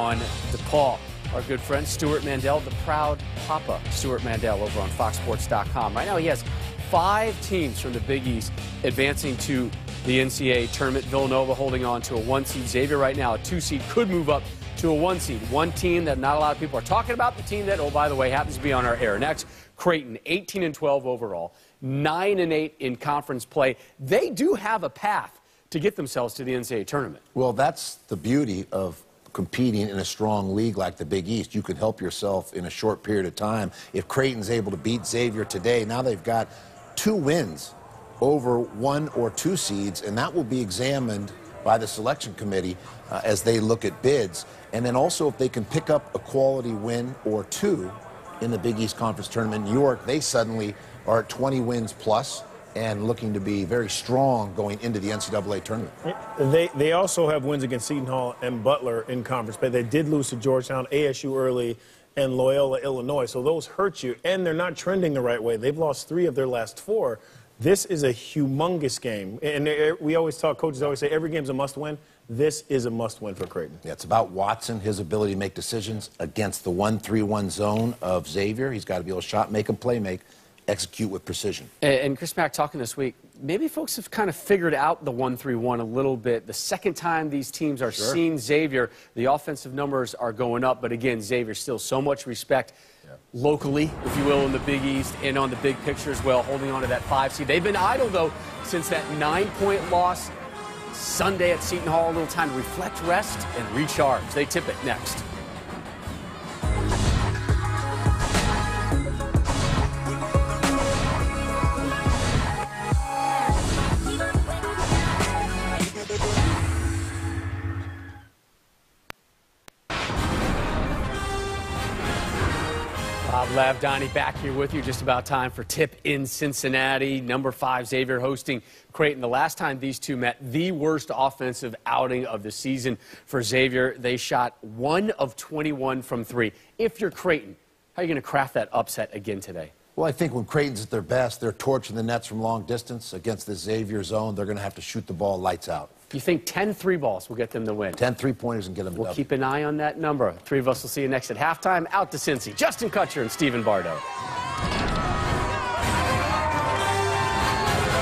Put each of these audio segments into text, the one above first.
on DePaul. Our good friend Stuart Mandel, the proud Papa Stuart Mandel over on FoxSports.com. Right now he has 5 teams from the Big East advancing to the NCAA Tournament. Villanova holding on to a 1 seed. Xavier right now a 2 seed, could move up to a 1 seed. One team that not a lot of people are talking about, the team that, oh, by the way, happens to be on our air next. Creighton, 18-12 overall, 9-8 in conference play. They do have a path to get themselves to the NCAA Tournament. Well, that's the beauty of competing in a strong league like the Big East. You can help yourself in a short period of time. If Creighton's able to beat Xavier today, now they've got 2 wins over 1 or 2 seeds, and that will be examined by the selection committee as they look at bids. And then also if they can pick up a quality win or 2 in the Big East Conference Tournament in New York, they suddenly are at 20 wins plus and looking to be very strong going into the NCAA tournament. They also have wins against Seton Hall and Butler in conference play. They did lose to Georgetown, ASU early, and Loyola, Illinois. So those hurt you, and they're not trending the right way. They've lost 3 of their last 4. This is a humongous game. And we always talk, coaches always say every game's a must-win. This is a must-win for Creighton. Yeah, it's about Watson, his ability to make decisions against the 1-3-1 zone of Xavier. He's got to be able to shot, make and play make, execute with precision. And Chris Mack talking this week, maybe folks have kind of figured out the 1-3-1 a little bit. The second time these teams are seeing Xavier, the offensive numbers are going up. But again, Xavier still so much respect locally, if you will, in the Big East and on the big picture as well, holding on to that 5 seed. They've been idle, though, since that 9-point loss Sunday at Seton Hall. A little time to reflect, rest, and recharge. They tip it next. Bob Lavdani back here with you. Just about time for Tip in Cincinnati. Number 5, Xavier hosting Creighton. The last time these two met, the worst offensive outing of the season for Xavier. They shot 1 of 21 from 3. If you're Creighton, how are you going to craft that upset again today? Well, I think when Creighton's at their best, they're torching the nets from long distance against the Xavier zone. They're going to have to shoot the ball lights out. You think 10 3-balls will get them the win? 10 3-pointers and get them the We'll keep an eye on that number. 3 of us will see you next at halftime. Out to Cincy. Justin Kutcher and Stephen Bardo.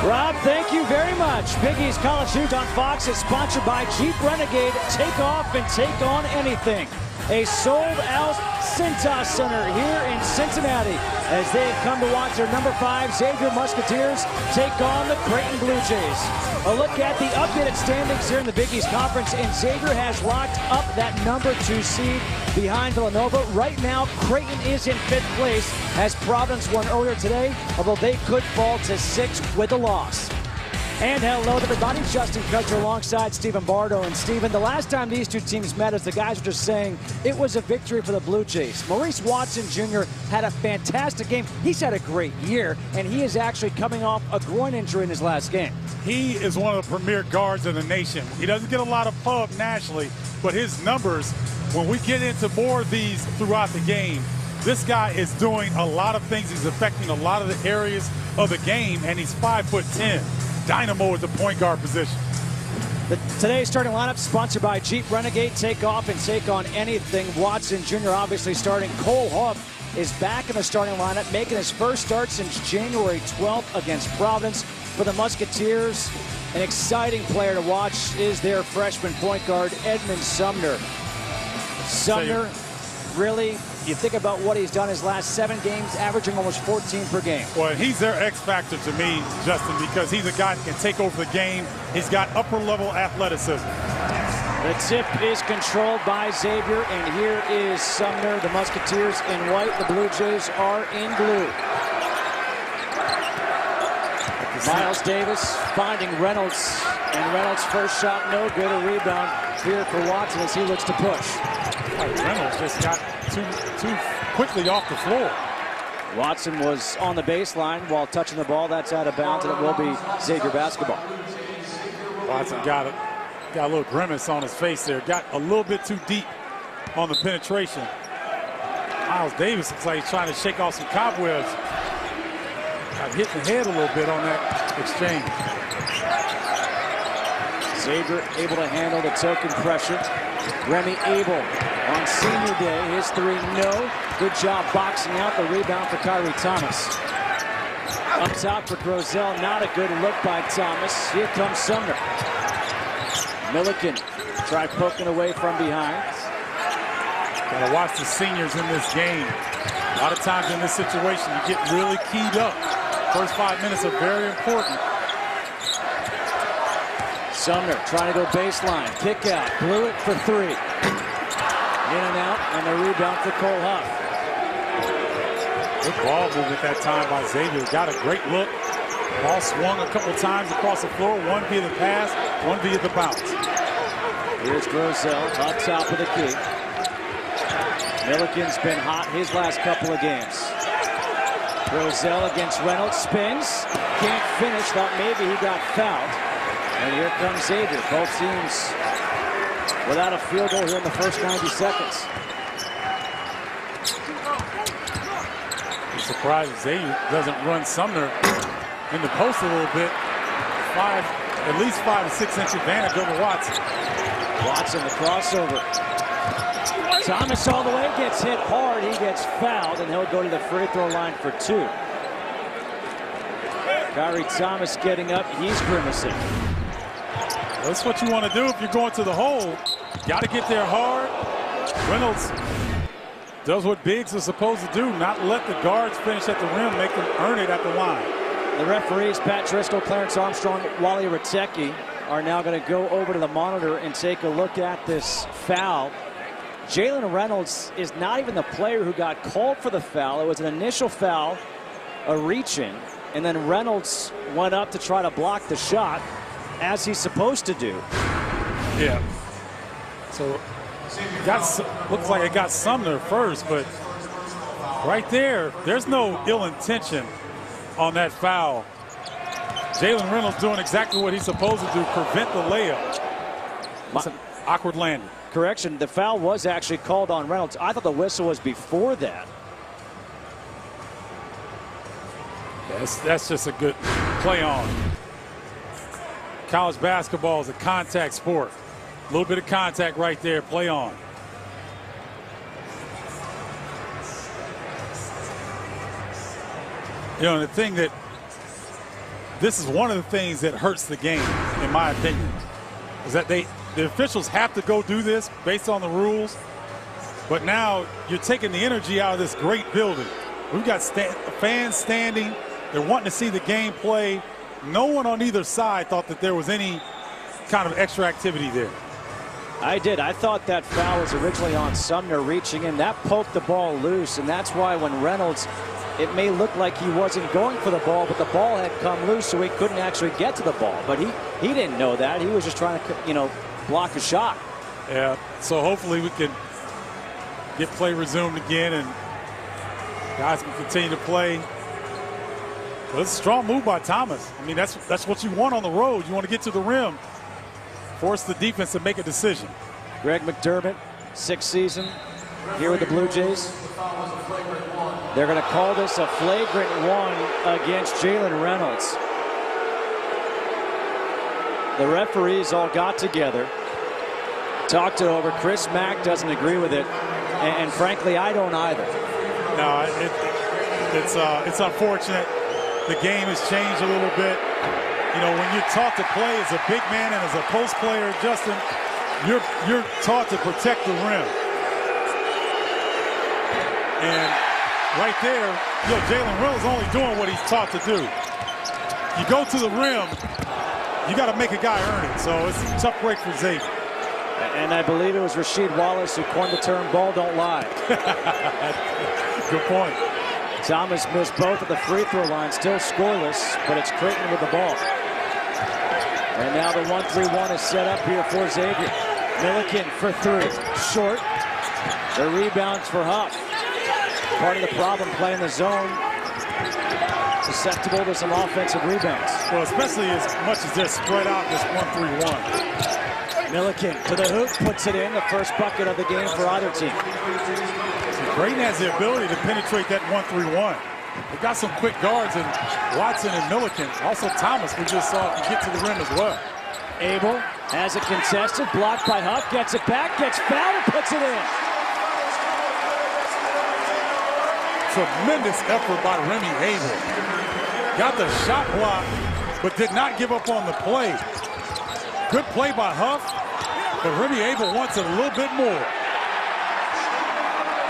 Rob, thank you very much. Big East College Hoops on Fox is sponsored by Jeep Renegade. Take off and take on anything. A sold-out Cintas Center here in Cincinnati as they have come to watch their number 5 Xavier Musketeers take on the Creighton Blue Jays. A look at the updated standings here in the Big East Conference, and Xavier has locked up that number 2 seed behind Villanova. Right now, Creighton is in 5th place as Providence won earlier today, although they could fall to 6th with a loss. And hello to everybody, Justin Kutcher alongside Stephen Bardo. And Stephen, the last time these two teams met, as the guys were just saying, it was a victory for the Blue Jays. Maurice Watson Jr. had a fantastic game. He's had a great year, and he is actually coming off a groin injury in his last game. He is one of the premier guards in the nation. He doesn't get a lot of pub nationally, but his numbers, when we get into more of these throughout the game, this guy is doing a lot of things. He's affecting a lot of the areas of the game, and he's 5'10". Dynamo at the point guard position. Today's starting lineup sponsored by Jeep Renegade. Take off and take on anything. Watson Jr. obviously starting. Cole Huff is back in the starting lineup, making his first start since January 12th against Providence. For the Musketeers, an exciting player to watch is their freshman point guard, Edmund Sumner. Sumner, really, you think about what he's done his last 7 games, averaging almost 14 per game. Well, he's their X factor to me, Justin, because he's a guy that can take over the game. He's got upper-level athleticism. The tip is controlled by Xavier, and here is Sumner. The Musketeers in white, the Blue Jays are in blue. Myles Davis finding Reynolds, and Reynolds' first shot no good. A rebound here for Watson as he looks to push. Reynolds just got too quickly off the floor. Watson was on the baseline while touching the ball. That's out of bounds, and it will be Xavier basketball. Watson got a little grimace on his face there. Got a little bit too deep on the penetration. Myles Davis looks like he's trying to shake off some cobwebs. Got hit in the head a little bit on that exchange. Xavier able to handle the token pressure. Remy Abel On senior day, his three, no. Good job boxing out the rebound for Kyrie Thomas. Up top for Grosel, not a good look by Thomas. Here comes Sumner. Milliken tried poking away from behind. Gotta watch the seniors in this game. A lot of times in this situation, you get really keyed up. First 5 minutes are very important. Sumner trying to go baseline. Kick out. Bluiett for three. In and out, and the rebound for Cole Huff. Good ball move at that time by Xavier. Got a great look. Ball swung a couple times across the floor. One via the pass, one via the bounce. Here's Grosel up top of the key. Milliken's been hot his last couple of games. Grosel against Reynolds, spins. Can't finish, thought maybe he got fouled. And here comes Xavier. Both teams without a field goal here in the first 90 seconds. I'm surprised Xavier doesn't run Sumner in the post a little bit. At least 5 to 6 inch advantage over Watson. Watson, the crossover. Thomas all the way, gets hit hard. He gets fouled, and he'll go to the free throw line for two. Kyrie Thomas getting up. He's grimacing. That's what you want to do if you're going to the hole. Got to get there hard. Reynolds does what bigs are supposed to do, not let the guards finish at the rim, make them earn it at the line. The referees, Pat Driscoll, Clarence Armstrong, Wally Ratecki, are now going to go over to the monitor and take a look at this foul. Jalen Reynolds is not even the player who got called for the foul. It was an initial foul, a reach-in, and then Reynolds went up to try to block the shot, as he's supposed to do. Yeah. So looks like it got Sumner first, but right there, there's no ill intention on that foul. Jalen Reynolds doing exactly what he's supposed to do, prevent the layup. It's an awkward landing. Correction, the foul was actually called on Reynolds. I thought the whistle was before that. That's just a good play on. College basketball is a contact sport. A little bit of contact right there, play on. You know, the thing that this is one of the things that hurts the game, in my opinion, is that the officials have to go do this based on the rules. But now you're taking the energy out of this great building. We've got fans standing. They're wanting to see the game play. No one on either side thought that there was any kind of extra activity there. I did. I thought that foul was originally on Sumner reaching in. That poked the ball loose, and that's why when Reynolds, it may look like he wasn't going for the ball, but the ball had come loose, so he couldn't actually get to the ball. But he didn't know that. He was just trying to, you know, block a shot. Yeah, so hopefully we can get play resumed again and guys can continue to play. Well, it's a strong move by Thomas. I mean, that's what you want on the road. You want to get to the rim, force the defense to make a decision. Greg McDermott, 6th season here with the Blue Jays. They're going to call this a flagrant one against Jalen Reynolds. The referees all got together, talked it over. Chris Mack doesn't agree with it, and frankly, I don't either. No, it's unfortunate. The game has changed a little bit. You know, when you're taught to play as a big man and as a post player, Justin, you're taught to protect the rim. And right there, you know, Jalen Reynolds only doing what he's taught to do. You go to the rim, you got to make a guy earn it. So it's a tough break for Xavier. And I believe it was Rasheed Wallace who coined the term "ball don't lie." Good point. Thomas missed both at the free throw line, still scoreless, but it's Creighton with the ball. And now the 1-3-1 is set up here for Xavier. Milliken for three, short. The rebounds for Huff. Part of the problem playing the zone, susceptible to some offensive rebounds. Well, especially as much as they're spread out this 1-3-1. Milliken to the hoop, puts it in, the first bucket of the game for either team. Creighton has the ability to penetrate that 1-3-1. They've got some quick guards in Watson and Milliken. Also Thomas, we just saw, can get to the rim as well. Abel has it contested, blocked by Huff, gets it back, gets fouled and puts it in. tremendous effort by Remy Abel. Got the shot block, but did not give up on the play. Good play by Huff, but Remy Abel wants it a little bit more.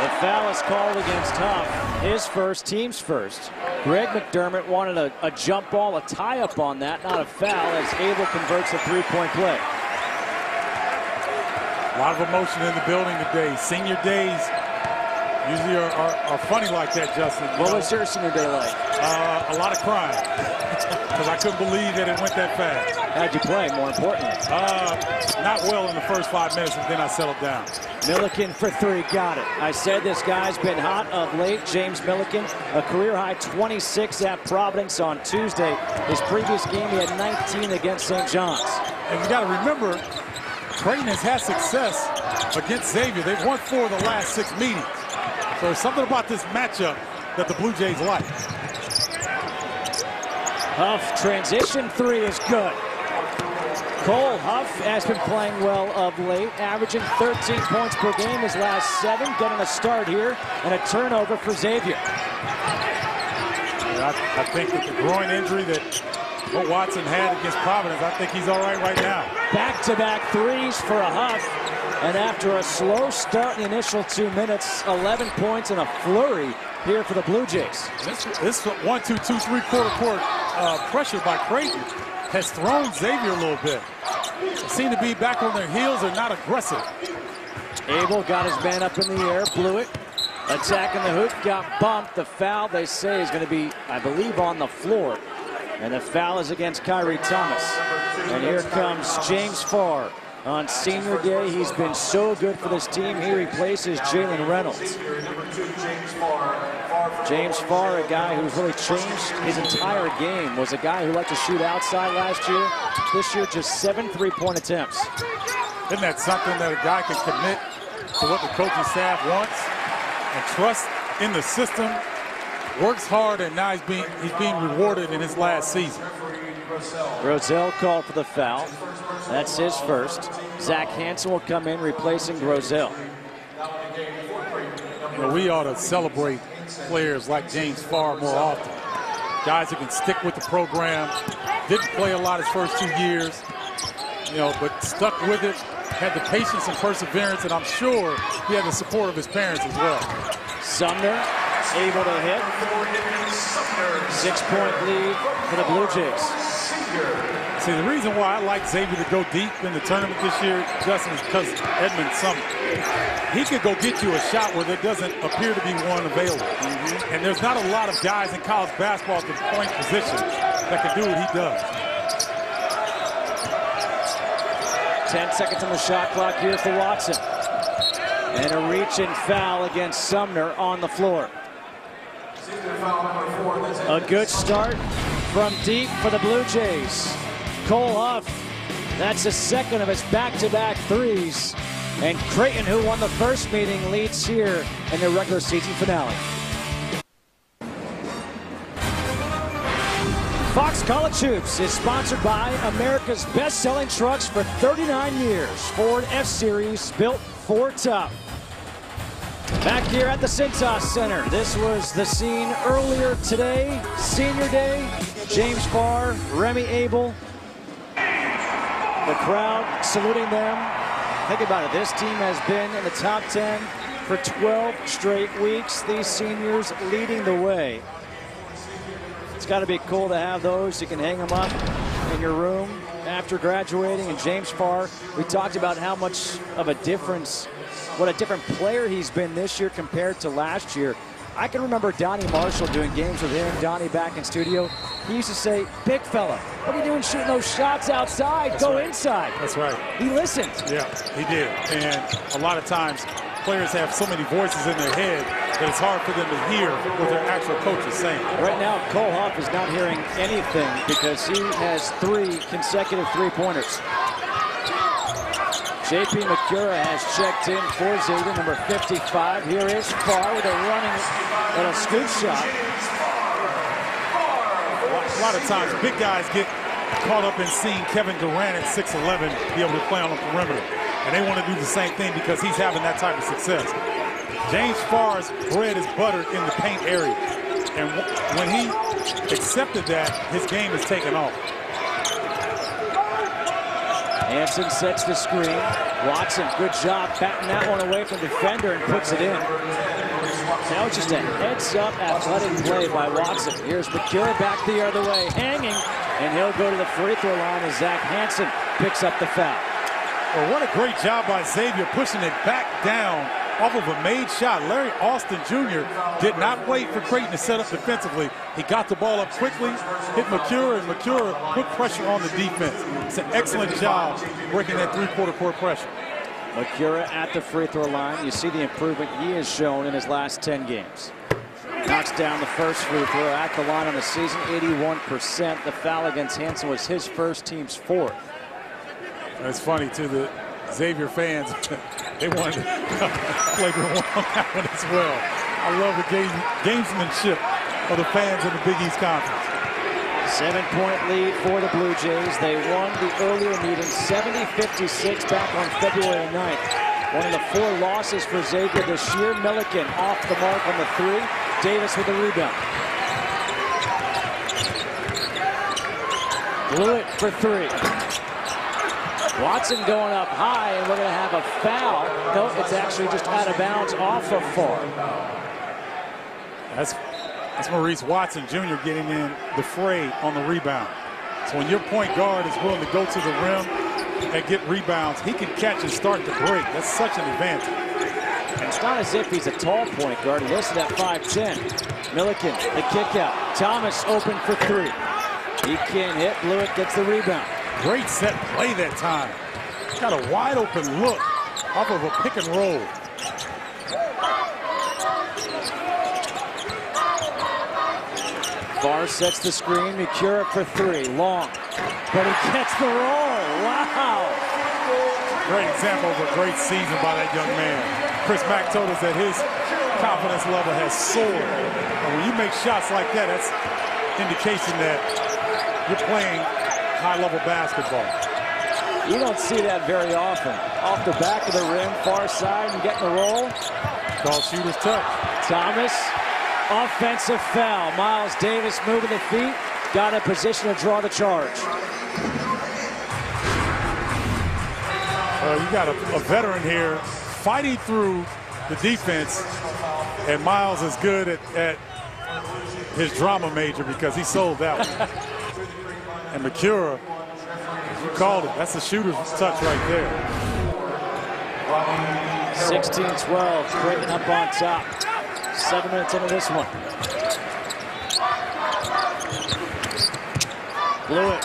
The foul is called against Huff. His first, team's first. Greg McDermott wanted a jump ball, a tie-up on that, not a foul, as Abel converts a three-point play. A lot of emotion in the building today. Senior days usually are funny like that, Justin. What was your senior day like? A lot of crying, because I couldn't believe that it went that fast. How'd you play, more importantly? Not well in the first 5 minutes, and then I settled down. Milliken for three, got it. I said this guy's been hot of late. James Milliken, a career-high 26 at Providence on Tuesday. His previous game, he had 19 against St. John's. And you got to remember, Creighton has had success against Xavier. They've won 4 of the last 6 meetings. So there's something about this matchup that the Blue Jays like. Huff, transition three is good. Cole Huff has been playing well of late, averaging 13 points per game his last 7, getting a start here, and a turnover for Xavier. I think with the groin injury that Watson had against Providence, I think he's all right now. Back-to-back threes for a Huff, and after a slow start in the initial 2 minutes, 11 points and a flurry here for the Blue Jays. This 1-2-2-3 quarter court pressure by Creighton has thrown Xavier a little bit. They seem to be back on their heels. They're not aggressive. Abel got his man up in the air. Bluiett attacking the hoop, got bumped. The foul, they say, is going to be, I believe, on the floor. And the foul is against Kyrie Thomas. And here comes James Farr. On senior day, he's been so good for this team. He replaces Jalen Reynolds. James Farr, a guy who's really changed his entire game, was a guy who liked to shoot outside last year. This year, just 7 three-point attempts. Isn't that something that a guy can commit to what the coaching staff wants and trust in the system, works hard, and now he's being rewarded in his last season. Grosel called for the foul. That's his first. Zach Hansen will come in replacing Grosel. You know, we ought to celebrate players like James Farr more often. Guys who can stick with the program, didn't play a lot his first 2 years, you know, but stuck with it, had the patience and perseverance, and I'm sure he had the support of his parents as well. Sumner able to hit. 6-point lead for the Blue Jays. See, the reason why I like Xavier to go deep in the tournament this year, Justin, is because Edmund Sumner. He could go get you a shot where there doesn't appear to be one available. And there's not a lot of guys in college basketball at the point position that can do what he does. 10 seconds on the shot clock here for Watson. And a reach and foul against Sumner on the floor. A good start from deep for the Blue Jays. Cole Huff, that's the second of his back-to-back threes. And Creighton, who won the first meeting, leads here in the regular season finale. Fox College Hoops is sponsored by America's best-selling trucks for 39 years. Ford F-Series, built for tough. Back here at the Cintas Center, this was the scene earlier today, senior day. James Farr, Remy Abel, the crowd saluting them. Think about it, this team has been in the top 10 for 12 straight weeks. These seniors leading the way. It's got to be cool to have those. You can hang them up in your room after graduating. And James Farr, we talked about how much of a difference, what a different player he's been this year compared to last year. I can remember Donnie Marshall doing games with him, Donnie back in studio. He used to say, big fella, what are you doing shooting those shots outside? That's Go right. inside. That's right. He listened. Yeah, he did. And a lot of times, players have so many voices in their head that it's hard for them to hear what their actual coach is saying. Right now, Cole Huff is not hearing anything because he has 3 consecutive three-pointers. J.P. McCura has checked in for Xavier, number 55. Here is Farr with a running little scoop shot. A lot of times, big guys get caught up in seeing Kevin Durant at 6'11" be able to play on the perimeter. And they want to do the same thing because he's having that type of success. James Farr's bread is buttered in the paint area. And when he accepted that, his game has taken off. Hansen sets the screen. Watson, good job batting that one away from the defender and puts it in. Now just a heads-up athletic play by Watson. Here's McCure back the other way, hanging, and he'll go to the free throw line as Zach Hansen picks up the foul. Well, what a great job by Xavier pushing it back down off of a made shot. Larry Austin Jr. did not wait for Creighton to set up defensively. He got the ball up quickly, hit McCure, and McCure put pressure on the defense. It's an excellent job breaking that three-quarter court pressure. McCure at the free throw line. You see the improvement he has shown in his last 10 games. Knocks down the first free throw at the line on the season, 81%. The foul against Hansen was his first, team's fourth. It's funny, too, the Xavier fans, they wanted to flagrant one on that one as well. I love the gamesmanship of the fans in the Big East Conference. 7-point lead for the Blue Jays. They won the earlier meeting 70-56 back on February 9th. One of the 4 losses for Xavier this year. Milliken off the mark on the 3. Davis with the rebound. Bluiett for 3. Watson going up high, and we're going to have a foul. No, it's actually just out of bounds off of Farr. That's Maurice Watson Jr. getting in the fray on the rebound. So when your point guard is willing to go to the rim and get rebounds, he can catch and start the break. That's such an advantage. And it's not as if he's a tall point guard. He listed at 5'10". Milliken, the kick out. Thomas open for 3. He can't hit. Bluiett gets the rebound. Great set play that time. Got a wide open look off of a pick and roll. Farr sets the screen. McCure for 3. Long. But he gets the roll. Wow. Great example of a great season by that young man. Chris Mack told us that his confidence level has soared. And when you make shots like that, that's indication that you're playing high-level basketball. You don't see that very often. Off the back of the rim, far side, and getting the roll. Called shooter's touch. Thomas, offensive foul. Myles Davis moving the feet, got in position to draw the charge. You got a veteran here fighting through the defense, and Myles is good at his drama major because he sold that one. And McCure, you called it. That's the shooter's touch right there. 16-12, Creighton up on top. 7 minutes into this one. Bluiett,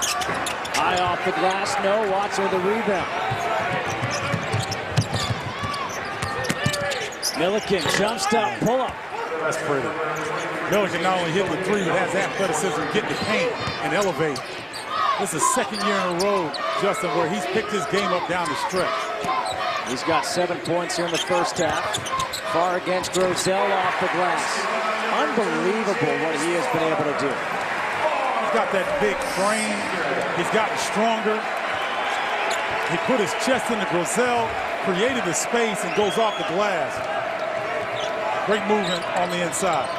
high off the glass, no. Watson with the rebound. Milliken, jump stop, pull up. That's pretty. Milliken not only hit the 3, but has athleticism, get the paint and elevate. This is the second year in a row, Justin, where he's picked his game up down the stretch. He's got 7 points here in the first half. Farr against Grosel off the glass. Unbelievable what he has been able to do. He's got that big frame. He's gotten stronger. He put his chest into Grosel, created the space, and goes off the glass. Great movement on the inside.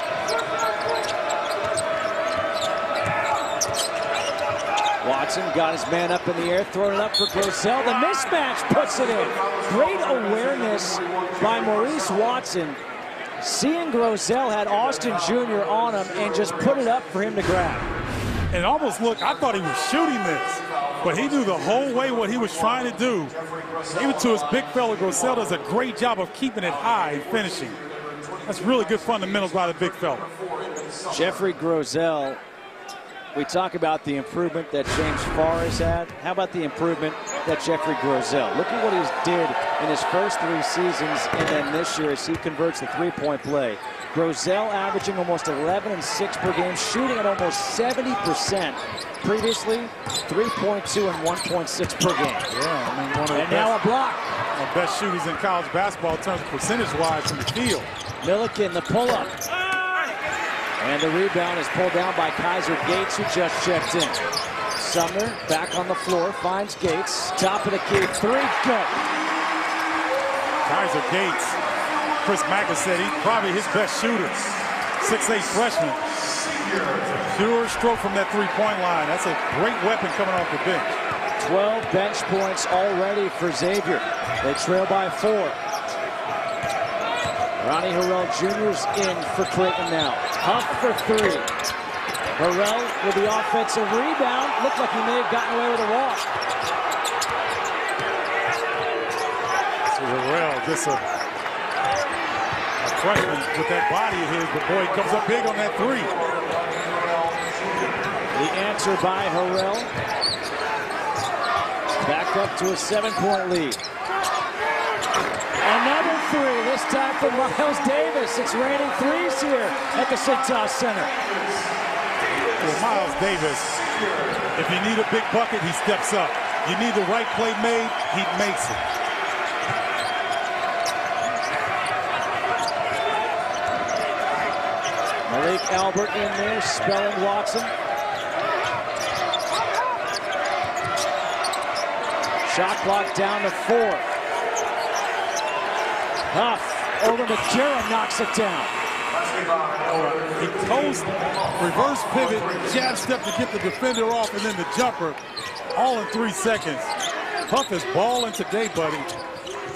Watson got his man up in the air, throwing it up for Grosel. The mismatch puts it in. Great awareness by Maurice Watson. Seeing Grosel had Austin Jr. on him and just put it up for him to grab. And almost looked, I thought he was shooting this, but he knew the whole way what he was trying to do. Even to his big fella, Grosel does a great job of keeping it high and finishing. That's really good fundamentals by the big fella. Jeffrey Grosel, we talk about the improvement that James Farr has had. How about the improvement that Jeffrey Grosel? Look at what he did in his first 3 seasons and then this year as he converts the 3-point play. Grosel averaging almost 11 and 6 per game, shooting at almost 70%. Previously, 3.2 and 1.6 per game. Yeah, I mean, one of the now a block. One of the best shooters in college basketball in terms of percentage-wise from the field. Milliken, the pull-up. And the rebound is pulled down by Kaiser Gates, who just checked in. Sumner back on the floor, finds Gates. Top of the key, 3, good. Kaiser Gates Chris Mack said he's probably his best shooter. 6'8" freshman. Pure stroke from that three-point line. That's a great weapon coming off the bench. 12 bench points already for Xavier. They trail by 4. Ronnie Harrell Jr.'s in for Creighton now. Huff for 3. Harrell with the offensive rebound. Looked like he may have gotten away with a walk. So Harrell, just a freshman with that body of his, but boy, he comes up big on that 3. The answer by Harrell. Back up to a 7-point lead. Another 3, this time for Myles Davis. It's raining threes here at the CINCINNATI Center. Well, Myles Davis, if you need a big bucket, he steps up. You need the right play made, he makes it. Malik Albert in there, spelling Watson. Shot clock down to 4. Huff over McCarron, knocks it down. He goes reverse pivot, jab step to get the defender off, and then the jumper, all in 3 seconds. Huff is balling today, buddy.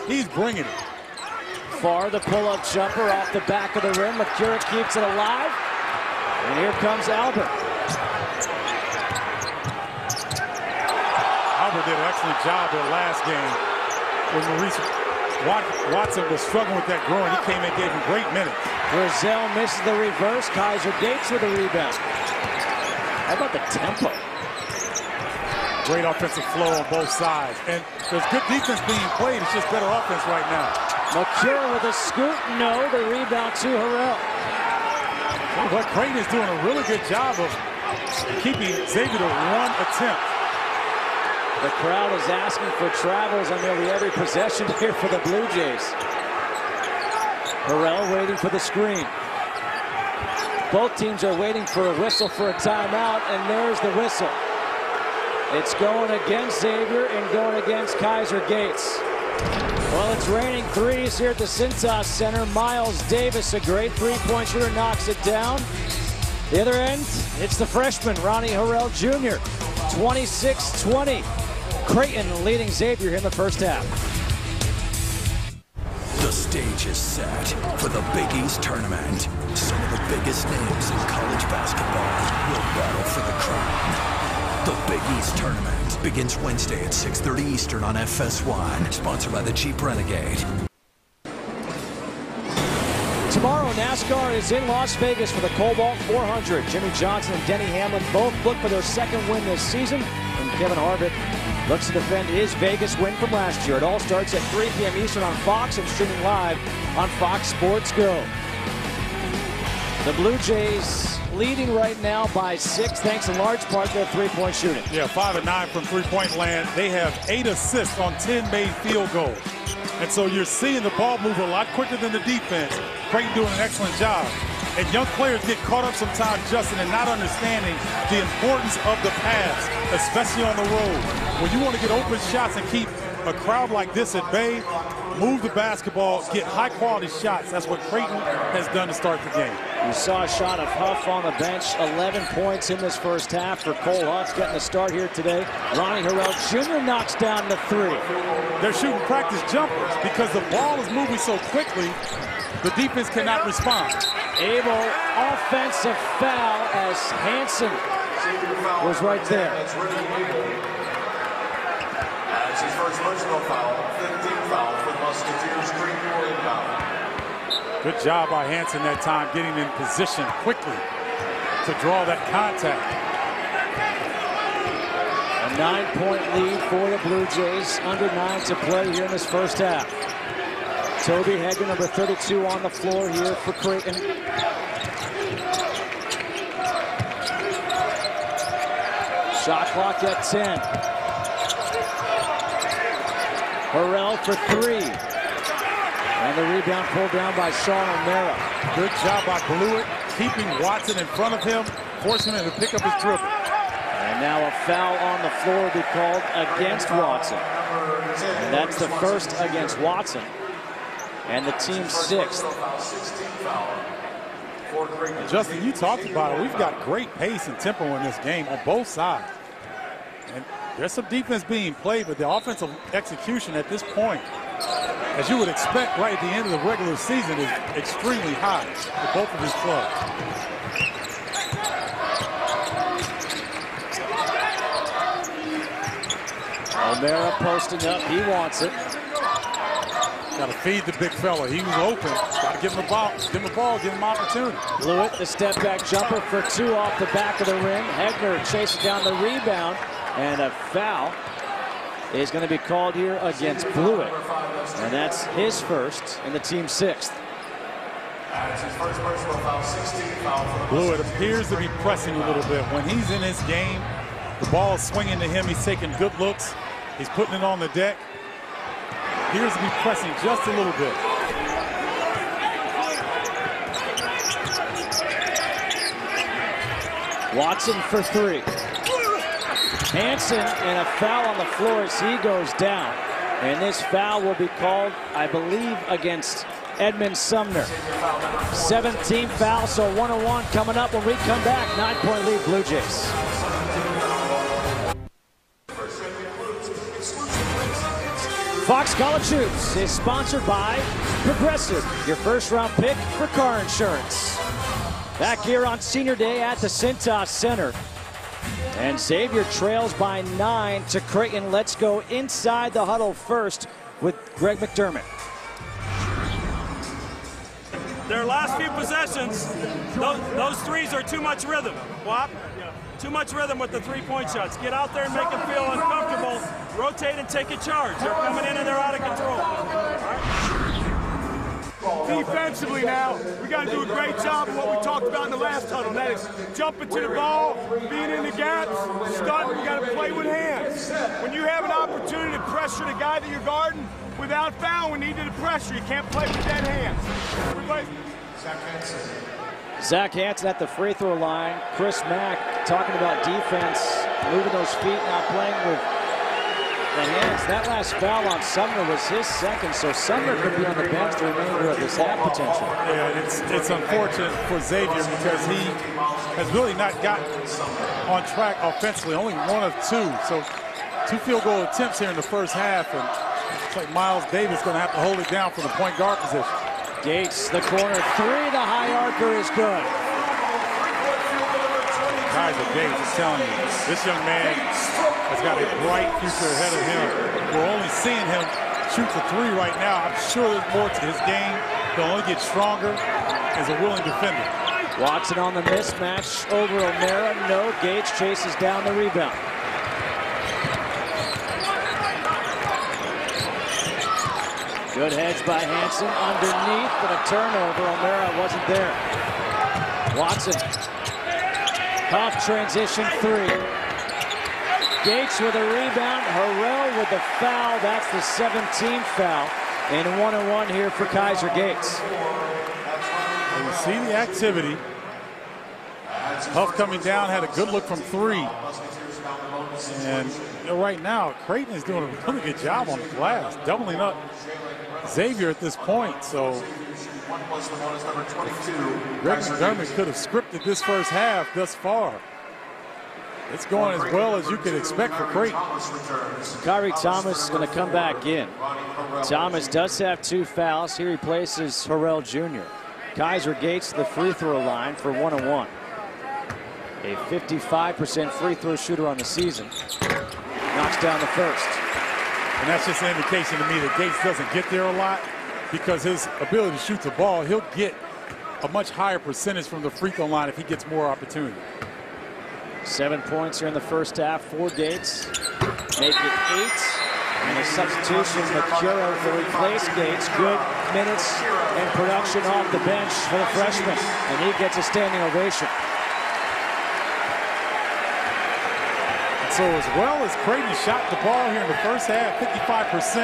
He's bringing it. Farr, the pull-up jumper off the back of the rim. McCarron keeps it alive. And here comes Albert. Albert did an excellent job their last game when Maurice Watson was struggling with that groin. He came in and gave him great minutes. Brazil misses the reverse. Kaiser Gates with the rebound. How about the tempo? Great offensive flow on both sides. And there's good defense being played. It's just better offense right now. McCarron with a scoop. No, the rebound to Harrell. But Creighton is doing a really good job of keeping Xavier to 1 attempt. The crowd is asking for travels on nearly every possession here for the Blue Jays. Harrell waiting for the screen. Both teams are waiting for a whistle for a timeout, and there's the whistle. It's going against Xavier and going against Kaiser Gates. Well, it's raining threes here at the CINCINNATI Center. Myles Davis, a great three-point shooter, knocks it down. The other end, it's the freshman, Ronnie Harrell Jr., 26-20. Creighton leading Xavier in the first half. The stage is set for the Big East Tournament. Some of the biggest names in college basketball will battle for the crown. The Big East Tournament begins Wednesday at 6:30 Eastern on FS1, sponsored by the Jeep Renegade. Tomorrow, NASCAR is in Las Vegas for the Cobalt 400. Jimmy Johnson and Denny Hamlin both look for their second win this season, and Kevin Harvick looks to defend his Vegas win from last year. It all starts at 3 p.m. Eastern on Fox and streaming live on Fox Sports Go. The Blue Jays leading right now by 6, thanks in large part to their three-point shooting. Yeah, 5 of 9 from three-point land. They have 8 assists on 10 made field goals. And so you're seeing the ball move a lot quicker than the defense. Creighton doing an excellent job. And young players get caught up sometimes, Justin, in not understanding the importance of the pass, especially on the road. When you want to get open shots and keep a crowd like this at bay, move the basketball, get high-quality shots. That's what Creighton has done to start the game. You saw a shot of Huff on the bench. 11 points in this first half for Cole Huff, getting the start here today. Ronnie Harrell Jr. knocks down the 3. They're shooting practice jumpers because the ball is moving so quickly, the defense cannot respond. Abel, offensive foul as Hansen was right there. That's his first personal foul, 15th foul for the Musketeers, 3-point foul. Good job by Hansen that time, getting in position quickly to draw that contact. A 9-point lead for the Blue Jays, under 9 to play here in this first half. Toby Hager, number 32, on the floor here for Creighton. Shot clock at 10. Harrell for 3. And the rebound pulled down by Sean O'Mara. Good job by Bluiett, keeping Watson in front of him, forcing him to pick up his dribble. And now a foul on the floor will be called against Watson. And that's the first against Watson. and the team 6th. And Justin, you talked about it. We've got great pace and tempo in this game on both sides. And there's some defense being played, but the offensive execution at this point, as you would expect right at the end of the regular season, is extremely high for both of these clubs. O'Mara posting up. He wants it. Got to feed the big fella. He was open. Got to give him the ball. Give him the ball. Give him opportunity. Bluiett, the step back jumper for 2 off the back of the rim. Hegner chases down the rebound, and a foul is going to be called here against Bluiett, and that's his first and the team 6th. Bluiett appears to be pressing a little bit. When he's in his game, the ball is swinging to him. He's taking good looks. He's putting it on the deck. Appears to be pressing just a little bit. Watson for 3. Hansen, and a foul on the floor as he goes down. And this foul will be called, I believe, against Edmund Sumner. 17th foul, so 101 coming up when we come back. 9-point lead, Blue Jays. Fox College Hoops is sponsored by Progressive, your first-round pick for car insurance. Back here on Senior Day at the Cintas Center. And Xavier trails by 9 to Creighton. Let's go inside the huddle first with Greg McDermott. Their last few possessions, those threes are too much rhythm. Wap, too much rhythm with the three-point shots. Get out there and make them feel uncomfortable. Rotate and take a charge. They're coming in and they're out of control. Defensively now, we got to do a great job of what we talked about in the last huddle. That is jumping to the ball, being in the gaps, starting. We got to play with hands. When you have an opportunity to pressure the guy that you're guarding without foul, we need to pressure. You can't play with dead hands. Everybody. Zach Hansen at the free throw line. Chris Mack talking about defense, moving those feet, not playing with the hands. That last foul on Sumner was his second, so Sumner could be on the bench the remainder of this half potentially. Yeah, it's unfortunate for Xavier because he has really not gotten on track offensively, only 1 of 2. So 2 field goal attempts here in the first half, and it's like Myles Davis going to have to hold it down for the point guard position. Gates, the corner 3, the high archer is good. Kaiser Gates is telling you, this young man has got a bright future ahead of him. We're only seeing him shoot the 3 right now. I'm sure there's more to his game. He'll only get stronger as a willing defender. Watson on the mismatch over O'Mara. No, Gates chases down the rebound. Good hedge by Hansen underneath, but a turnover. O'Mara wasn't there. Watson. Tough transition 3. Gates with a rebound. Harrell with the foul. That's the 17th foul. And 1-1 here for Kaiser Gates. You see the activity. Huff coming down, had a good look from 3. And you know, right now, Creighton is doing a really good job on the glass, doubling up Xavier at this point. So Greg McDermott could have scripted this first half thus far. It's going as well as you could expect for Creighton. Kyrie Thomas is going to come back in. Thomas does have 2 fouls. He replaces Harrell Jr. Kaiser Gates the free throw line for 1-1. A 55% free throw shooter on the season. Knocks down the first. And that's just an indication to me that Gates doesn't get there a lot because his ability to shoot the ball, he'll get a much higher percentage from the free throw line if he gets more opportunity. 7 points here in the first half for Gates. Make it 8. And a substitution, Macero to replace Gates. Good minutes and production off the bench for the freshman. And he gets a standing ovation. So as well as Creighton shot the ball here in the first half, 55%,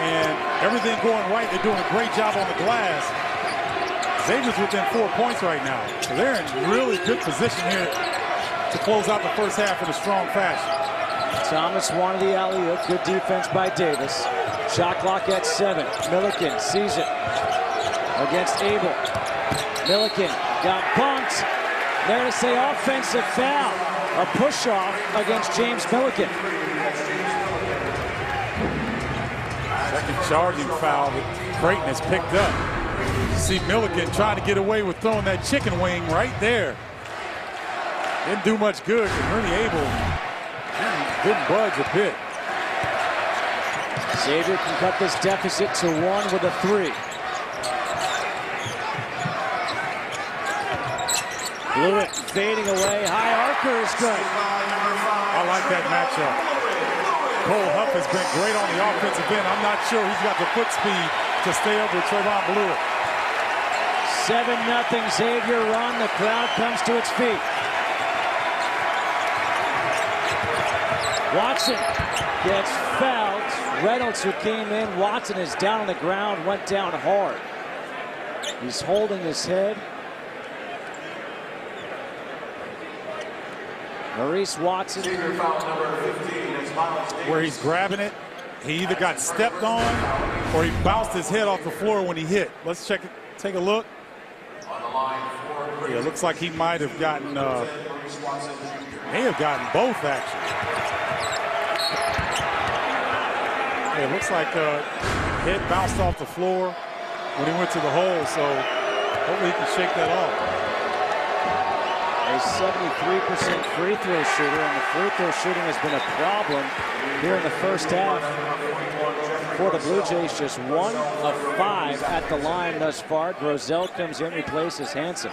and everything going right, they're doing a great job on the glass. Xavier's within 4 points right now. So they're in really good position here to close out the first half in a strong fashion. Thomas wanted the alley-oop. Good defense by Davis. Shot clock at 7. Milliken sees it against Abel. Milliken got bumped. There to say offensive foul. A push-off against James Milliken. Second charging foul that Creighton has picked up. You see Milliken trying to get away with throwing that chicken wing right there. Didn't do much good because Ernie Abel didn't budge a bit. Xavier can cut this deficit to 1 with a 3. Bluiett fading away. High archer is good. I like that matchup. Cole Huff has been great on the offensive end. I'm not sure he's got the foot speed to stay over Trevon Bluiett. 7-0 Xavier run. The crowd comes to its feet. Watson gets fouled. Reynolds, who came in. Watson is down on the ground, went down hard. He's holding his head. Maurice Watson. Where he's grabbing it, he either got stepped on or he bounced his head off the floor when he hit. Let's check it, take a look. Yeah, it looks like he might have gotten, may have gotten both actually. Yeah, it looks like head bounced off the floor when he went to the hole, so hopefully he can shake that off. A 73% free throw shooter, and the free throw shooting has been a problem here in the first half for the Blue Jays. Just 1 of 5 at the line thus far. Grosel comes in, replaces Hansen.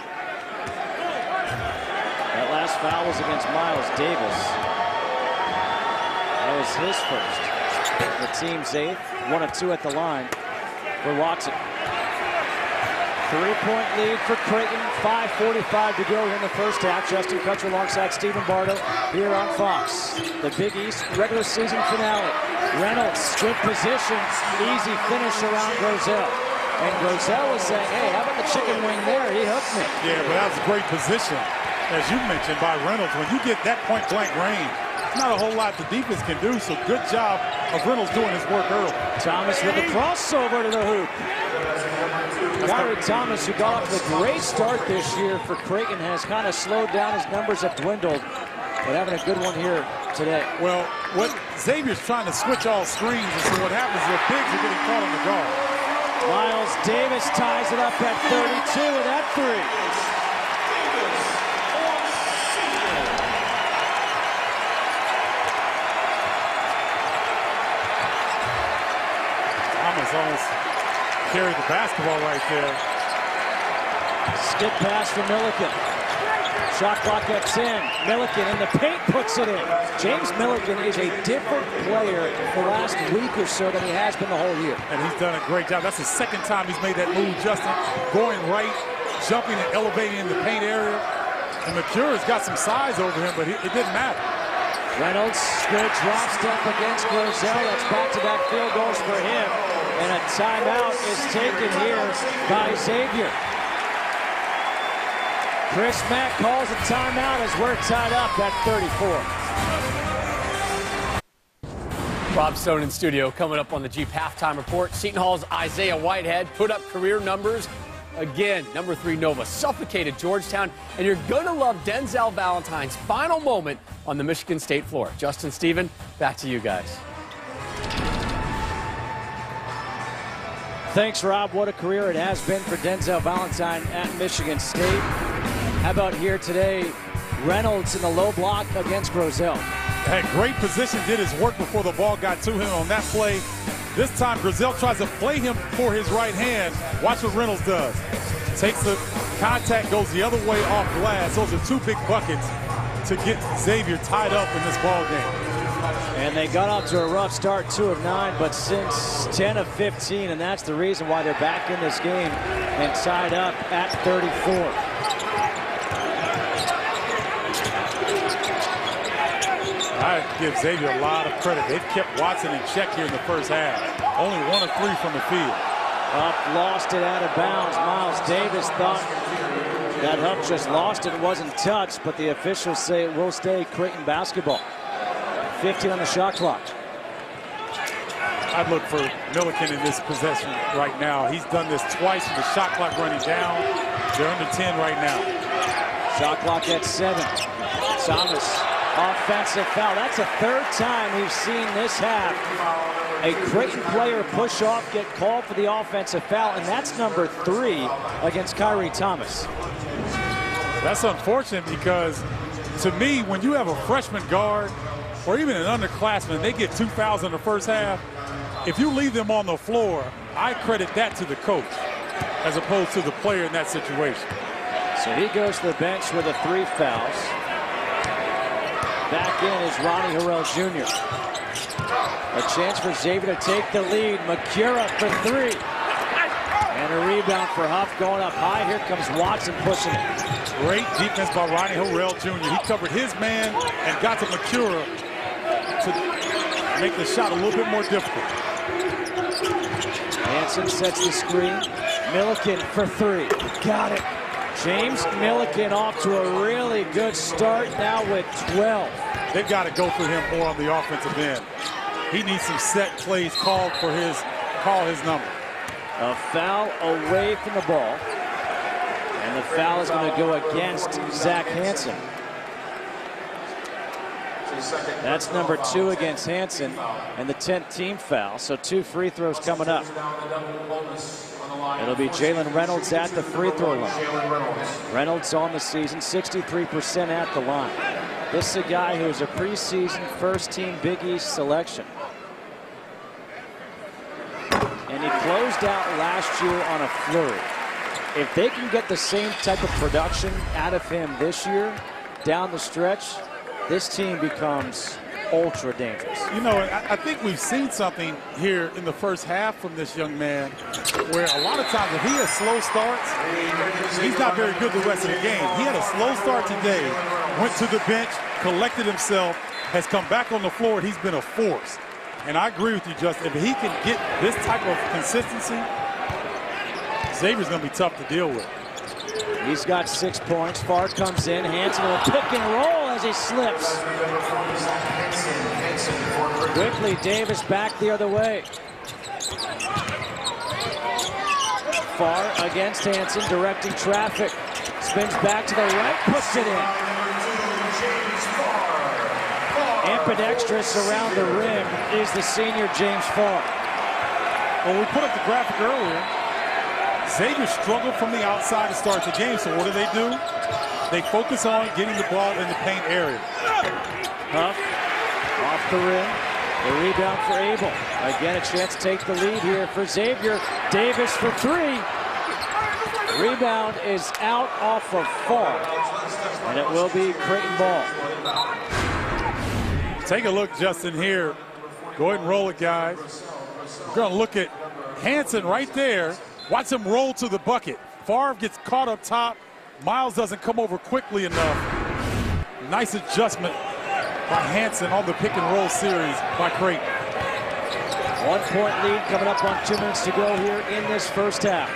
That last foul was against Myles Davis. That was his first. The team's 8th, 1 of 2 at the line for Watson. 3-point lead for Creighton. 5:45 to go here in the first half. Justin Kutcher alongside Stephen Bardo here on Fox. The Big East regular season finale. Reynolds, good position. Easy finish around Grosel. And Grosel was saying, hey, how about the chicken wing there? He hooked me. Yeah, but that was a great position, as you mentioned, by Reynolds. When you get that point-blank range, not a whole lot the defense can do, so good job of Reynolds doing his work early. Thomas with a crossover to the hoop. Kyrie Thomas, who got off to a great start this year for Creighton, has kind of slowed down. His numbers have dwindled, but having a good one here today. Well, what Xavier's trying to switch all screens, and so what happens is the bigs are getting caught on the guard. Myles Davis ties it up at 32 with that 3. Almost carried the basketball right there. Skip pass for Milliken. Shot clock at 10. Milliken in the paint puts it in. James Milliken is a different player the last week or so than he has been the whole year. And he's done a great job. That's the second time he's made that move, Justin. Going right, jumping and elevating in the paint area. And McCure's got some size over him, but it didn't matter. Reynolds, good drop step against Grosel. That's back-to-back field goals for him. And a timeout is taken here by Xavier. Chris Mack calls a timeout as we're tied up at 34. Rob Stone in studio. Coming up on the Jeep Halftime Report, Seton Hall's Isaiah Whitehead put up career numbers. Again, number 3 Nova suffocated Georgetown. And you're going to love Denzel Valentine's final moment on the Michigan State floor. Justin, Steven, back to you guys. Thanks, Rob. What a career it has been for Denzel Valentine at Michigan State. How about here today, Reynolds in the low block against Grosel. Had great position, did his work before the ball got to him on that play. This time, Grosel tries to play him for his right hand. Watch what Reynolds does. Takes the contact, goes the other way off glass. Those are 2 big buckets to get Xavier tied up in this ball game. And they got off to a rough start, 2 of 9, but since 10 of 15, and that's the reason why they're back in this game and tied up at 34. I give Xavier a lot of credit. They've kept Watson in check here in the first half. Only 1 of 3 from the field. Huff lost it out of bounds. Myles Davis thought that Huff just lost it. It wasn't touched, but the officials say it will stay Creighton basketball. 15 on the shot clock. I I'd look for Milliken in this possession right now. He's done this twice with the shot clock running down. They're under 10 right now. Shot clock at 7. Thomas, offensive foul. That's the third time we've seen this half. A Creighton player push off, get called for the offensive foul, and that's number 3 against Kyrie Thomas. That's unfortunate because, to me, when you have a freshman guard or even an underclassman, they get 2 fouls in the first half. If you leave them on the floor, I credit that to the coach as opposed to the player in that situation. So he goes to the bench with the 3 fouls. Back in is Ronnie Harrell Jr. A chance for Xavier to take the lead. Makura for 3. And a rebound for Huff going up high. Here comes Watson pushing it. Great defense by Ronnie Harrell Jr. He covered his man and got to Makura to make the shot a little bit more difficult. Hansen sets the screen. Milliken for 3. Got it. James Milliken off to a really good start now with 12. They've got to go for him more on the offensive end. He needs some set plays called for call his number. A foul away from the ball. And the foul is going to go against Zach Hansen. That's number 2 against Hansen and the 10th team foul. So 2 free throws coming up. It'll be Jalen Reynolds at the free throw line. Reynolds on the season, 63% at the line. This is a guy who is a preseason first-team Big East selection. And he closed out last year on a flurry. If they can get the same type of production out of him this year, down the stretch, this team becomes ultra dangerous. You know, I think we've seen something here in the first half from this young man where a lot of times if he has slow starts, he's not very good the rest of the game. He had a slow start today, went to the bench, collected himself, has come back on the floor, and he's been a force. And I agree with you, Justin. If he can get this type of consistency, Xavier's going to be tough to deal with. He's got 6 points. Farr comes in. Hansen will pick and roll as he slips. Quickly, Davis back the other way. Farr against Hansen, directing traffic. Spins back to the right, puts it in. Ambidextrous around the rim is the senior James Farr. Well, we put up the graphic earlier. Xavier struggled from the outside to start the game, so what do? They focus on getting the ball in the paint area. Huff off the rim. The rebound for Abel. Again, a chance to take the lead here for Xavier. Davis for 3. Rebound is out off of Farr. And it will be Creighton ball. Take a look, Justin, here. Go ahead and roll it, guys. We're going to look at Hansen right there. Watch him roll to the bucket. Favre gets caught up top. Myles doesn't come over quickly enough. Nice adjustment by Hansen on the pick and roll series by Creighton. 1 point lead coming up on 2 minutes to go here in this first half.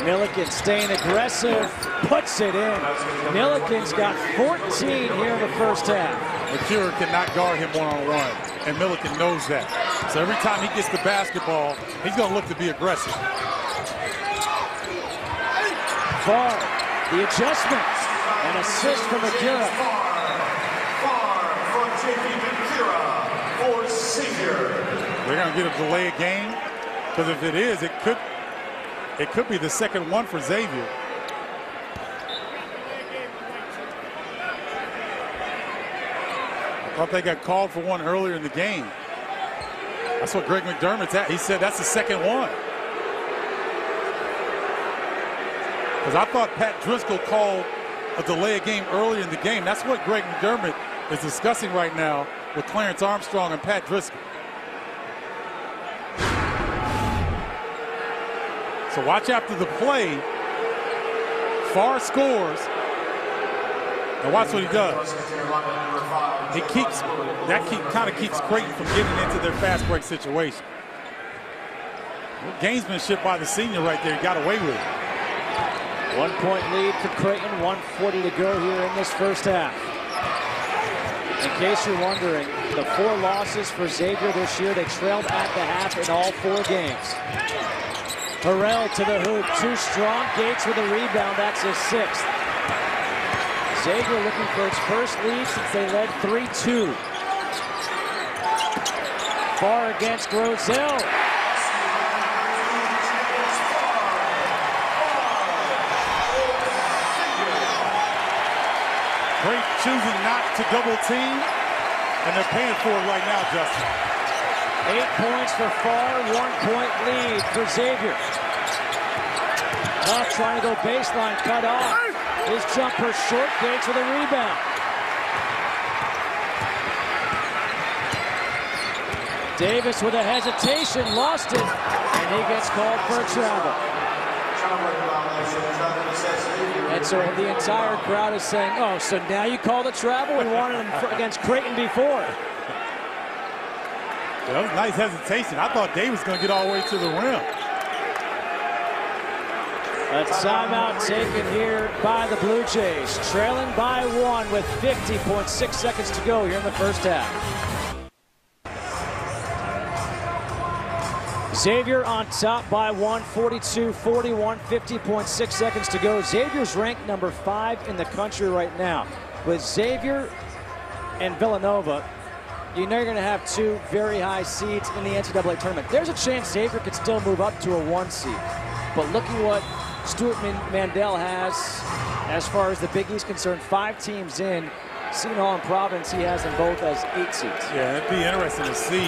Milliken staying aggressive, puts it in. Milliken's got 14 here in the first half. Makura cannot guard him one-on-one, and Milliken knows that. So every time he gets the basketball, he's going to look to be aggressive. Farr, the adjustment, an assist from Makura. They're going to get a delay game, because if it is, it could be the second one for Xavier. I thought they got called for one earlier in the game. That's what Greg McDermott's at. He said that's the second one. Because I thought Pat Driscoll called a delay of game earlier in the game. That's what Greg McDermott is discussing right now with Clarence Armstrong and Pat Driscoll. So watch after the play. Farr scores. And watch what he does. He kind of keeps Creighton from getting into their fast break situation. Gamesmanship by the senior right there. He got away with it. 1 point lead for Creighton. 1:40 to go here in this first half. In case you're wondering, the 4 losses for Xavier this year, they trailed at the half in all 4 games. Harrell to the hoop, too strong. Gates with a rebound, that's his 6th. Xavier looking for its first lead since they led 3-2. Far against Grosel. Creighton choosing not to double team, and they're paying for it right now, Justin. 8 points for Farr, 1-point lead for Xavier. Huff trying to go baseline, cut off. His jumper short, Gates with a rebound. Davis with a hesitation, lost it, and he gets called for a travel. And so the entire crowd is saying, oh, so now you call the travel? We wanted him against Creighton before. That was a nice hesitation. I thought Davis was going to get all the way to the rim. A timeout taken here by the Blue Jays, trailing by 1 with 50.6 seconds to go here in the first half. Xavier on top by 1, 42-41, 50.6 seconds to go. Xavier's ranked number 5 in the country right now. With Xavier and Villanova, you know you're going to have 2 very high seeds in the NCAA tournament. There's a chance Xavier could still move up to a 1 seed. But look at what Stewart Mandel has as far as the Big East concerned. 5 teams in. Seton Hall and Providence, he has them both as 8 seeds. Yeah, it'd be interesting to see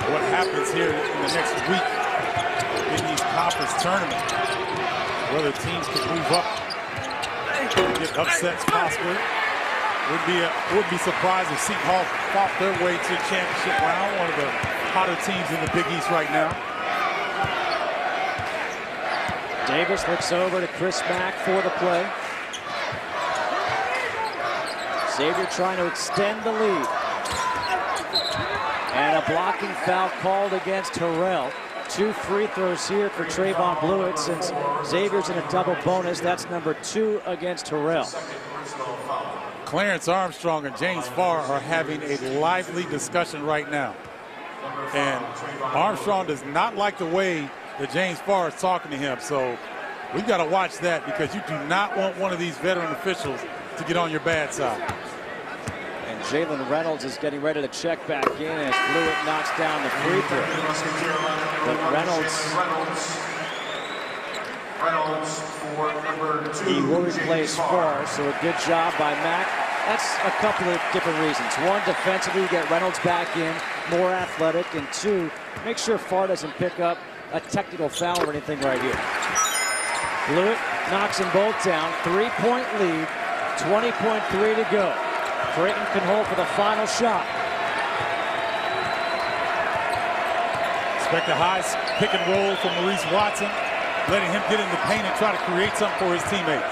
what happens here in the next week in East Conference tournament. Whether teams can move up, get upsets possibly. Wouldn't be surprised if Seton Hall fought their way to the championship round, one of the hotter teams in the Big East right now. Davis looks over to Chris Mack for the play. Xavier trying to extend the lead. And a blocking foul called against Harrell. 2 free throws here for Trevon Bluiett since Xavier's in a double bonus. That's number 2 against Harrell. Clarence Armstrong and James Farr are having a lively discussion right now. And Armstrong does not like the way that James Farr is talking to him. So we've got to watch that because you do not want one of these veteran officials to get on your bad side. And Jalen Reynolds is getting ready to check back in as Bluiett knocks down the free throw. But he will replace Farr, so a good job by Mack. That's a couple of different reasons. 1, defensively, get Reynolds back in, more athletic, and 2, make sure Farr doesn't pick up a technical foul or anything right here. Bluiett knocks them both down, 3-point lead, 20.3 to go. Creighton can hold for the final shot. Expect a high pick and roll from Maurice Watson, letting him get in the paint and try to create something for his teammates.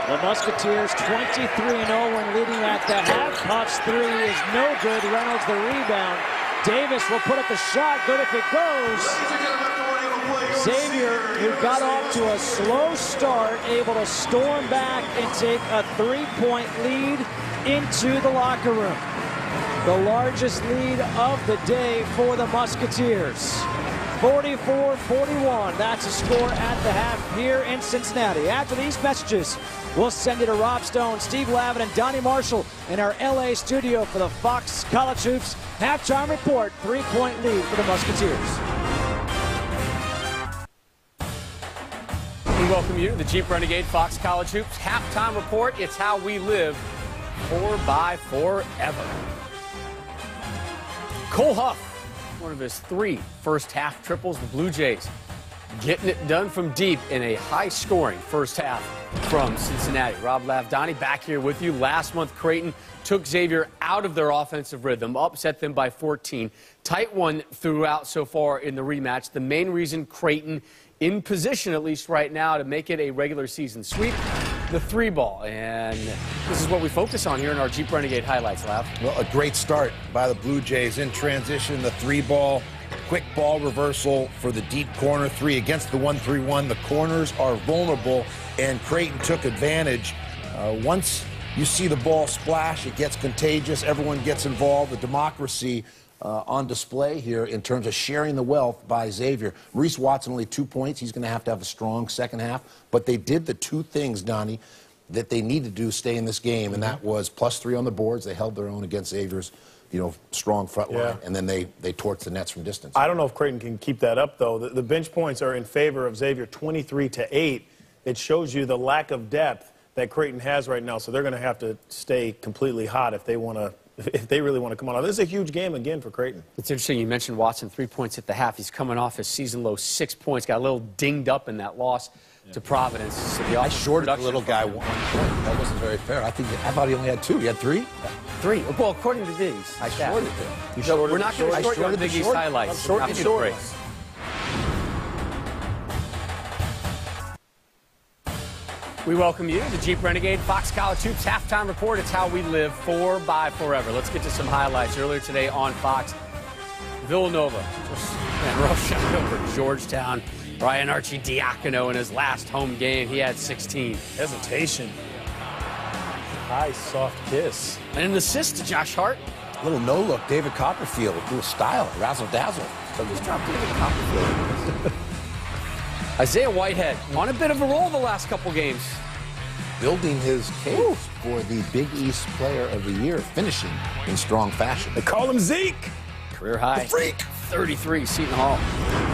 The Musketeers 23-0 when leading at the half. Puff's 3 is no good. Reynolds the rebound. Davis will put up the shot. Good if it goes. Xavier, who got off to a slow start, able to storm back and take a 3-point lead into the locker room. The largest lead of the day for the Musketeers. 44-41, that's a score at the half here in Cincinnati. After these messages, we'll send you to Rob Stone, Steve Lavin, and Donnie Marshall in our LA studio for the Fox College Hoops halftime report. 3-point lead for the Musketeers. We welcome you to the Jeep Renegade Fox College Hoops halftime report. It's how we live 4x forever. Cole Huff, one of his 3 first-half triples. The Blue Jays getting it done from deep in a high-scoring first half from Cincinnati. Rob Lavdani back here with you. Last month, Creighton took Xavier out of their offensive rhythm, upset them by 14. Tight one throughout so far in the rematch. The main reason Creighton in position, at least right now, to make it a regular season sweep, the 3-ball. And this is what we focus on here in our Jeep Renegade highlights, Lav. Well, a great start by the Blue Jays in transition, the 3-ball. Quick ball reversal for the deep corner 3 against the 1-3-1. The corners are vulnerable, and Creighton took advantage. Once You see the ball splash, it gets contagious, everyone gets involved. The democracy on display here in terms of sharing the wealth by Xavier. Maurice Watson only 2 points. He's going to have a strong second half. But they did the two things, Donnie, that they need to do to stay in this game, and that was +3 on the boards. They held their own against Xavier's, strong front line, and then they torched the nets from distance. I don't know if Creighton can keep that up, though. The bench points are in favor of Xavier, 23-8. It shows you the lack of depth that Creighton has right now, so they're going to have to stay completely hot if they really want to come on. This is a huge game again for Creighton. It's interesting you mentioned Watson, 3 points at the half. He's coming off his season low 6 points. Got a little dinged up in that loss to Providence. So I shorted the little guy 1 point. That wasn't very fair. I thought he only had 2. He had 3? 3. Well, according to these. I shorted him. We're not going to short you on Big East highlights. We welcome you to Jeep Renegade Fox College Hoops Halftime Report. It's how we live 4 by forever. Let's get to some highlights. Earlier today on Fox, Villanova and Rochelle over Georgetown. Ryan Arcidiacono in his last home game. He had 16. Hesitation. High, soft kiss. And an assist to Josh Hart. A little no-look, David Copperfield, with little style, razzle-dazzle. So just dropped David Copperfield. Isaiah Whitehead on a bit of a roll the last couple games. Building his case for the Big East Player of the Year, finishing in strong fashion. They call him Zeke. Career high. The freak. 33, Seton Hall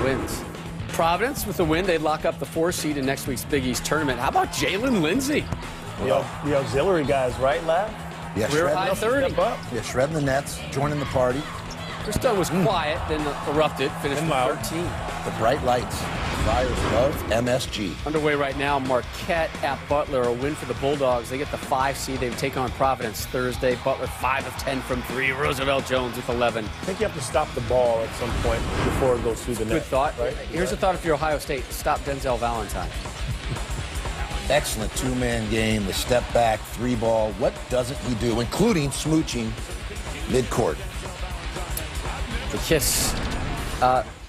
wins. Providence with the win, they'd lock up the 4 seed in next week's Big East tournament. How about Jalen Lindsey? The auxiliary guys, right, Lav? Yeah, career high 30. Yeah, shredding the nets, joining the party. First one was quiet, then erupted, finished with 13. The bright lights. Friars love MSG. Underway right now, Marquette at Butler. A win for the Bulldogs. They get the 5 seed. They take on Providence Thursday. Butler 5 of 10 from 3. Roosevelt Jones with 11. I think you have to stop the ball at some point before it goes through the net. Good thought. Right? Here's a thought if you're Ohio State. Stop Denzel Valentine. Excellent two-man game. The step back, 3-ball. What doesn't he do, including smooching midcourt? The kiss.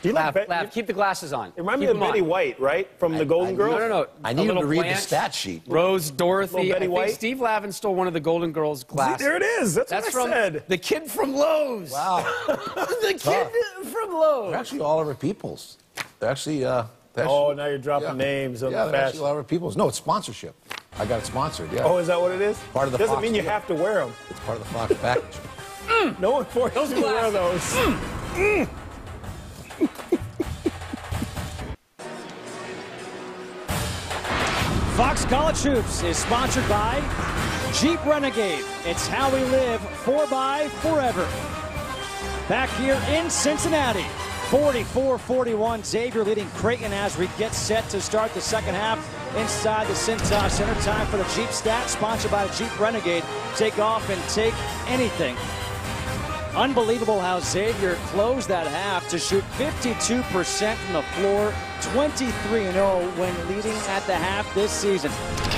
Lav, keep the glasses on. It reminds me of Betty White, right? From the Golden Girls? No. I need him to read the stat sheet. Rose, Dorothy. Betty White? Steve Lavin stole one of the Golden Girls glasses. See, there it is. That's what I said. The kid from Lowe's. Wow. The kid from Lowe's. They're actually all over Peoples. They're actually... now you're dropping names on the they're fashion. actually all over Peoples. No, it's sponsorship. I got it sponsored, yeah. Oh, is that what it is? Part of the Doesn't Fox mean you deal. have to wear them. It's part of the Fox package. No one forces you to wear those. Fox College Hoops is sponsored by Jeep Renegade. It's how we live 4 by forever. Back here in Cincinnati, 44-41. Xavier leading Creighton as we get set to start the second half inside the CINCINNATI Center. Time for the Jeep Stat, sponsored by Jeep Renegade. Take off and take anything. Unbelievable how Xavier closed that half to shoot 52% from the floor, 23-0 when leading at the half this season.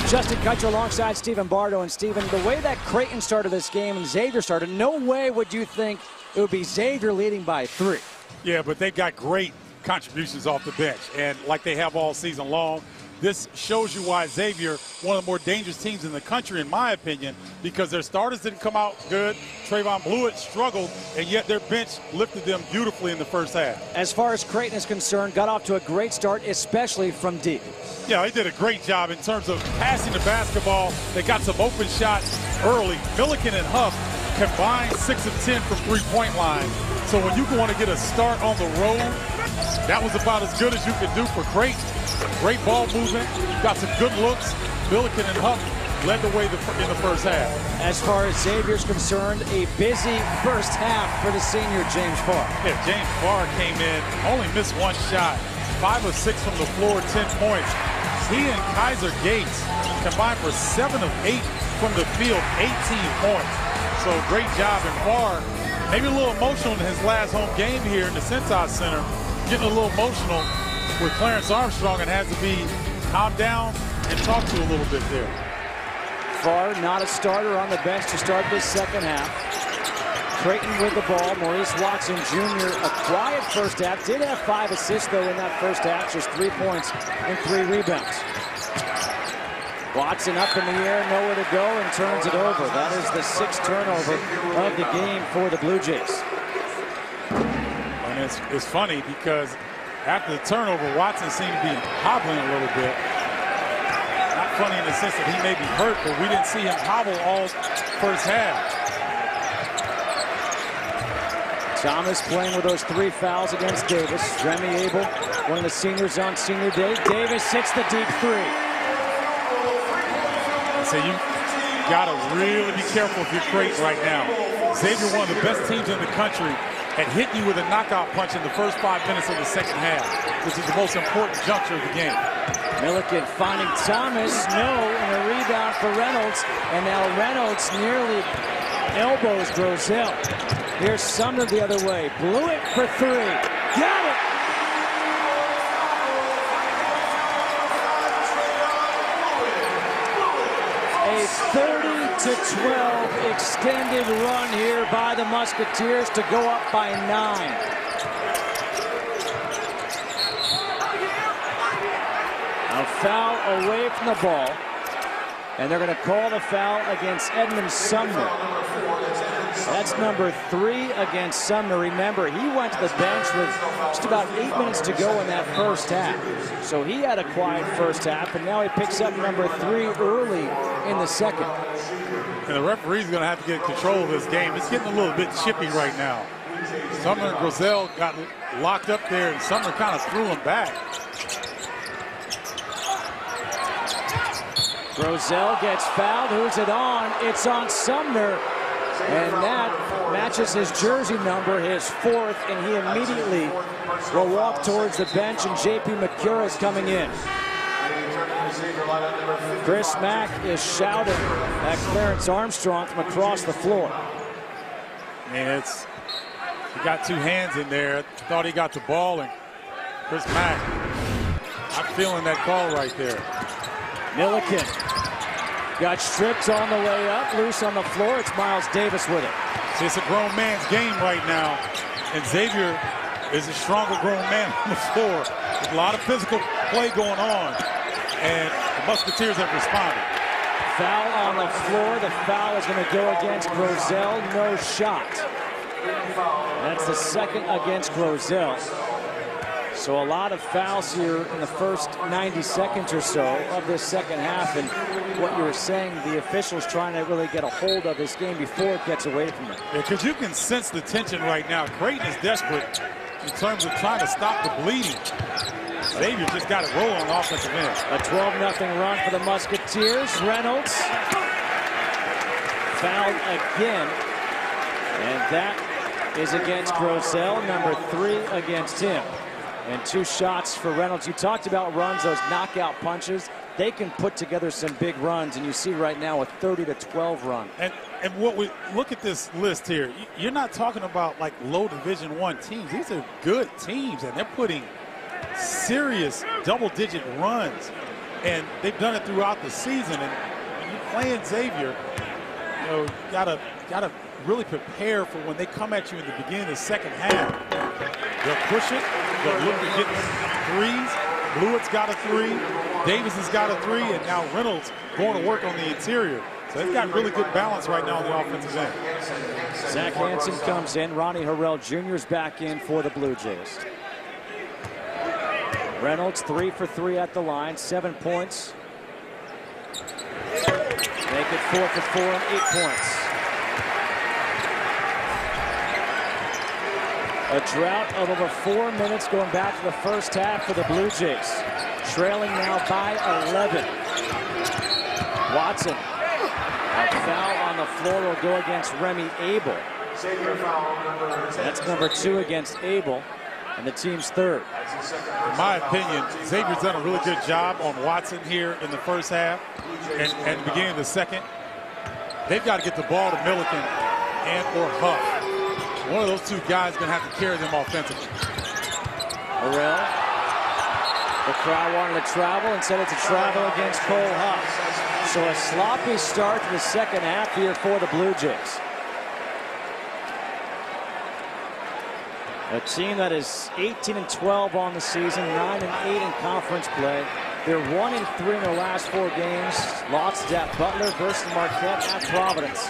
Justin Kutcher alongside Stephen Bardo. And Stephen, the way that Creighton started this game and Xavier started, no way would you think it would be Xavier leading by 3. Yeah, but they got great contributions off the bench, and like they have all season long. This shows you why Xavier, one of the more dangerous teams in the country, in my opinion, because their starters didn't come out good. Trevon Bluiett struggled, and yet their bench lifted them beautifully in the first half. As far as Creighton is concerned, got off to a great start, especially from deep. Yeah, they did a great job in terms of passing the basketball. They got some open shots early. Milliken and Huff combined 6 of 10 from three-point line. So when you want to get a start on the road, that was about as good as you could do for Creighton. Great ball movement, got some good looks. Milliken and Huff led the way in the first half. As far as Xavier's concerned, a busy first half for the senior James Farr. Yeah, James Farr came in, only missed 1 shot. 5 of 6 from the floor, 10 points. He and Kaiser Gates combined for 7 of 8 from the field, 18 points. So great job. And Farr, maybe a little emotional in his last home game here in the CINCINNATI Center, getting a little emotional with Clarence Armstrong and has to be calmed down and talked to a little bit there. Farr not a starter on the bench to start this second half. Creighton with the ball. Maurice Watson Jr. a quiet first half. Did have 5 assists though in that first half. Just 3 points and 3 rebounds. Watson up in the air, nowhere to go, and turns it over. That is the 6th turnover of the game for the Blue Jays. And it's funny because after the turnover, Watson seemed to be hobbling a little bit. Not funny in the sense that he may be hurt, but we didn't see him hobble all first half. Thomas playing with those 3 fouls against Davis. Remy Abel, one of the seniors on senior day. Davis hits the deep 3. So you got to really be careful if you're Creighton right now. Xavier, one of the best teams in the country, had hit you with a knockout punch in the first 5 minutes of the second half, which is the most important juncture of the game. Milliken finding Thomas, no, and a rebound for Reynolds. And now Reynolds nearly elbows Grosel. Here's Sumner the other way. Bluiett for 3. Got it! A 30-12 extended run here by the Musketeers to go up by 9. A foul away from the ball. And they're going to call the foul against Edmund Sumner. That's number 3 against Sumner. Remember, he went to the bench with just about 8 minutes to go in that first half. So he had a quiet first half, and now he picks up number 3 early in the second. And the referee's going to have to get control of this game. It's getting a little bit chippy right now. Sumner and Grosel got locked up there, and Sumner kind of threw him back. Grosel gets fouled. Who's it on? It's on Sumner. And that matches his jersey number, his 4th, and he immediately will walk towards the bench, and J.P. McCura is coming in. Chris Mack is shouting at Clarence Armstrong from across the floor. Man, he got 2 hands in there. Thought he got the ball, and Chris Mack, I'm feeling that call right there. Milliken got stripped on the way up, loose on the floor. It's Myles Davis with it. See, it's a grown man's game right now, and Xavier is a stronger grown man on the floor. There's a lot of physical play going on, and the Musketeers have responded. Foul on the floor. The foul is going to go against Grosel. No shot. That's the 2nd against Grosel. So a lot of fouls here in the first 90 seconds or so of this second half. And what you were saying, the officials trying to really get a hold of this game before it gets away from them. Yeah, because you can sense the tension right now. Creighton is desperate in terms of trying to stop the bleeding. Xavier just got it rolling on the offensive end. A 12-0 run for the Musketeers. Reynolds fouled again. And that is against Grosel, number 3 against him. And 2 shots for Reynolds. You talked about runs, those knockout punches. They can put together some big runs, and you see right now a 30-12 run. And what we look at this list here, you're not talking about like low Division I teams. These are good teams, and they're putting serious double-digit runs, and they've done it throughout the season. And when you're playing Xavier, you know, gotta really prepare for when they come at you in the beginning of the second half. They'll push it. They'll look to get 3s. Bluiett's got a 3. Davis has got a 3, and now Reynolds going to work on the interior. So they've got really good balance right now on the offensive end. Zach Hansen comes in. Ronnie Harrell Jr. is back in for the Blue Jays. Reynolds 3 for 3 at the line, 7 points. Make it 4 for 4 and 8 points. A drought of over 4 minutes going back to the first half for the Blue Jays. Trailing now by 11. Watson. A foul on the floor will go against Remy Abel. That's number 2 against Abel, and the team's 3rd. In my opinion, Xavier's done a really good job on Watson here in the first half and the beginning of the second. They've got to get the ball to Milliken and or Huff. One of those 2 guys is going to have to carry them offensively. Harrell. The crowd wanted to travel and said it's a travel against Cole Huff. So a sloppy start to the second half here for the Blue Jays. A team that is 18-12 on the season, 9-8 in conference play. They're 1-3 in their last 4 games. Lost at Butler versus Marquette at Providence.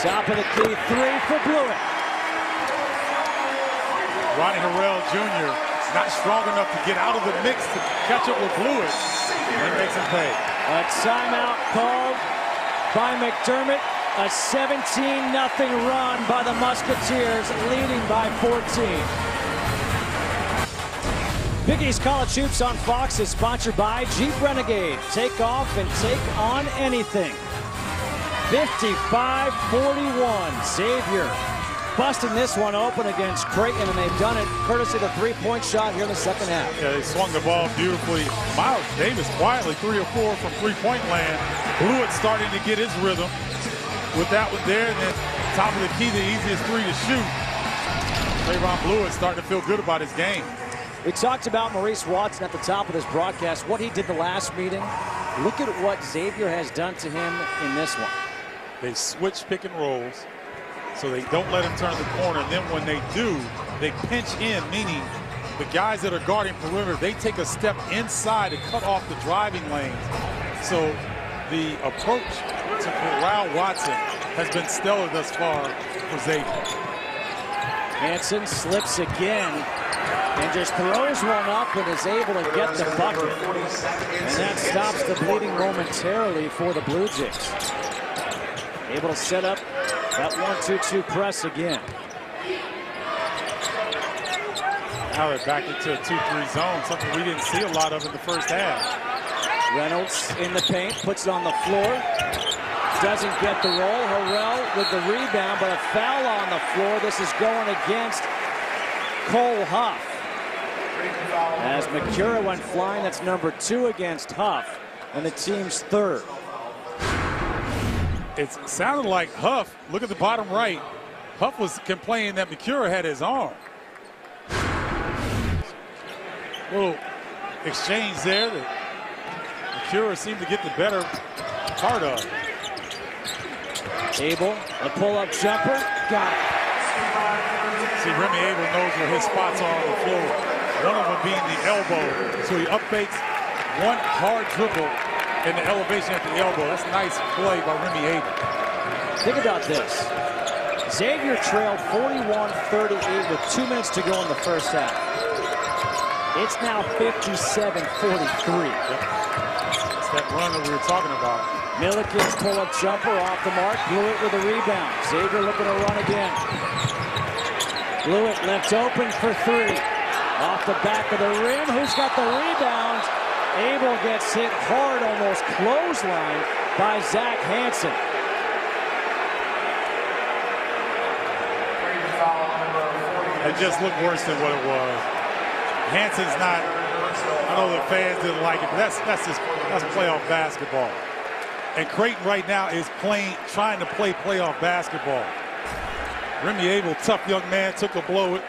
Top of the key, 3 for Bluiett. Ronnie Harrell Jr. not strong enough to get out of the mix to catch up with Bluiett. And he makes him pay. A timeout called by McDermott. A 17-0 run by the Musketeers, leading by 14. Big East College Hoops on Fox is sponsored by Jeep Renegade. Take off and take on anything. 55-41. Xavier busting this one open against Creighton, and they've done it courtesy of the three-point shot here in the second half. Yeah, they swung the ball beautifully. Myles Davis quietly 3 or 4 from three-point land. Bluiett starting to get his rhythm with that one there, and then top of the key, the easiest 3 to shoot. Trevon Bluiett starting to feel good about his game. We talked about Maurice Watson at the top of this broadcast, what he did the last meeting. Look at what Xavier has done to him in this one. They switch pick and rolls, so they don't let him turn the corner. And then when they do, they pinch in, meaning the guys that are guarding perimeter, they take a step inside to cut off the driving lanes. So the approach to corral Watson has been stellar thus far for Xavier. Hansen slips again and just throws one up and is able to get the bucket. And that stops the bleeding momentarily for the Blue Jays. Able to set up that 1-2-2 press again. Now they're back into a 2-3 zone, something we didn't see a lot of in the first half. Reynolds in the paint, puts it on the floor. Doesn't get the roll. Harrell with the rebound, but a foul on the floor. This is going against Cole Huff. As McCura went flying, that's number 2 against Huff, and the team's 3rd. It sounded like Huff, look at the bottom right, Huff was complaining that McCura had his arm. Little exchange there that McCura seemed to get the better part of. Abel, a pull-up jumper, got it. See, Remy Abel knows where his spots are on the floor. One of them being the elbow. So he up-fakes one hard dribble in the elevation at the elbow. That's a nice play by Remy Abel. Think about this. Xavier trailed 41-38 with 2 minutes to go in the first half. It's now 57-43. It's that run that we were talking about. Milliken's pull-up jumper off the mark. Bluiett with a rebound. Xavier looking to run again. Bluiett left open for 3. Off the back of the rim. Who's got the rebound? Abel gets hit hard, almost clothesline by Zach Hansen. It just looked worse than what it was. Hansen's not, I know the fans didn't like it, but that's playoff basketball. And Creighton right now is trying to play playoff basketball. Remy Abel, tough young man, took a blow.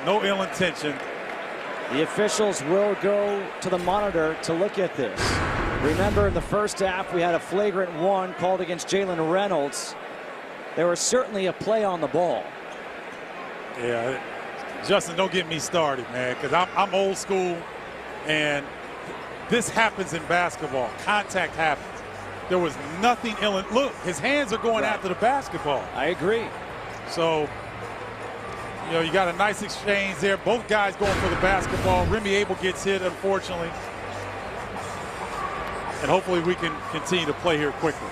No ill intention. The officials will go to the monitor to look at this. Remember, in the first half, we had a flagrant 1 called against Jalen Reynolds. There was certainly a play on the ball. Yeah, Justin, don't get me started, man, because I'm old school, and this happens in basketball. Contact happens. There was nothing ill. Look, his hands are going after the basketball. I agree. So, you know, you got a nice exchange there. Both guys going for the basketball. Remy Abel gets hit, unfortunately. And hopefully we can continue to play here quickly.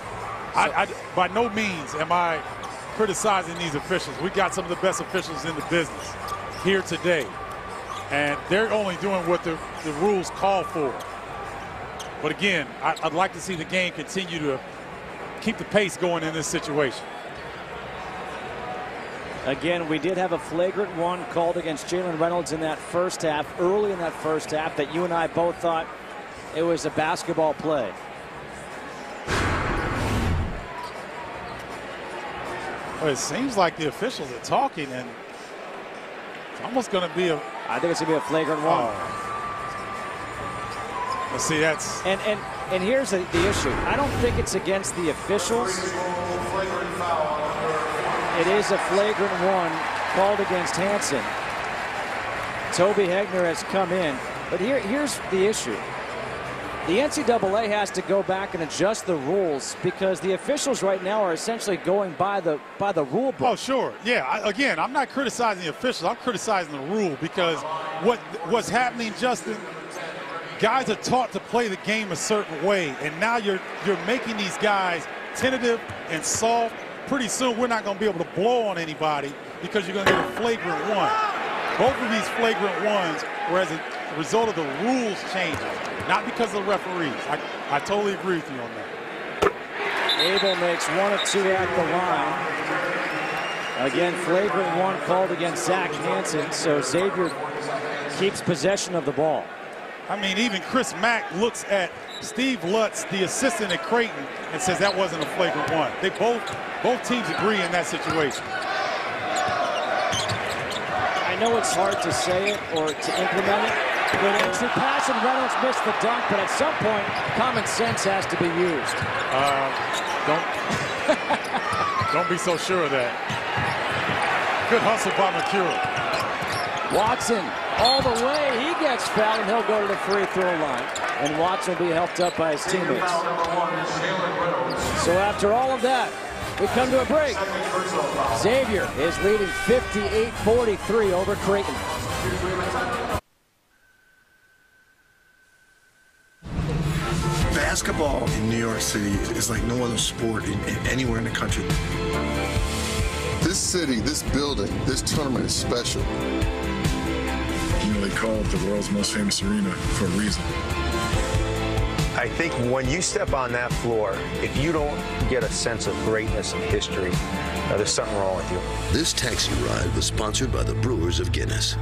By no means am I criticizing these officials. We got some of the best officials in the business here today. And they're only doing what the rules call for. But again, I'd like to see the game continue to keep the pace going in this situation. Again, we did have a flagrant 1 called against Jalen Reynolds in that first half, early in that first half, that you and I both thought it was a basketball play. Well, it seems like the officials are talking, and it's almost going to be a... I think it's going to be a flagrant 1. Oh. Well, see, that's... And here's the issue. I don't think it's against the officials. It is a flagrant 1 called against Hansen. Toby Hegner has come in. But here's the issue. The NCAA has to go back and adjust the rules because the officials right now are essentially going by the rule book. Oh, sure. Yeah, again, I'm not criticizing the officials. I'm criticizing the rule because what's happening, Justin, guys are taught to play the game a certain way, and now you're making these guys tentative and soft. Pretty soon we're not going to be able to blow on anybody because you're going to get a flagrant one. Both of these flagrant ones were as a result of the rules changing, not because of the referees. I totally agree with you on that. Abel makes 1 of 2 at the line. Again, flagrant one called against Zach Hansen, so Xavier keeps possession of the ball. I mean, even Chris Mack looks at Steve Lutz, the assistant at Creighton, and says that wasn't a flagrant one. They both teams agree in that situation. I know it's hard to say it or to implement it. Good entry pass, and Reynolds missed the dunk, but at some point, common sense has to be used. Don't be so sure of that. Good hustle by McCure. Watson all the way. He gets fouled, and he'll go to the free throw line. And Watson will be helped up by his teammates. So after all of that, we come to a break. Xavier is leading 58-43 over Creighton. Basketball in New York City is like no other sport anywhere in the country. This city, this building, this tournament is special. You know, they call it the world's most famous arena for a reason. I think when you step on that floor, if you don't get a sense of greatness and history, there's something wrong with you. This taxi ride was sponsored by the Brewers of Guinness.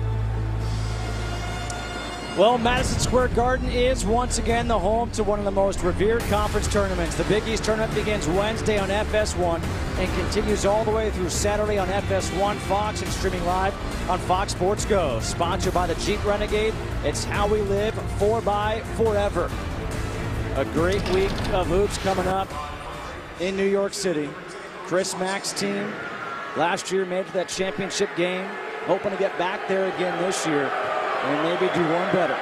Well, Madison Square Garden is once again the home to one of the most revered conference tournaments. The Big East tournament begins Wednesday on FS1 and continues all the way through Saturday on FS1, Fox, and streaming live on Fox Sports Go. Sponsored by the Jeep Renegade, it's how we live, 4x forever. A great week of hoops coming up in New York City. Chris Mack's team last year made it to that championship game, hoping to get back there again this year and maybe do one better.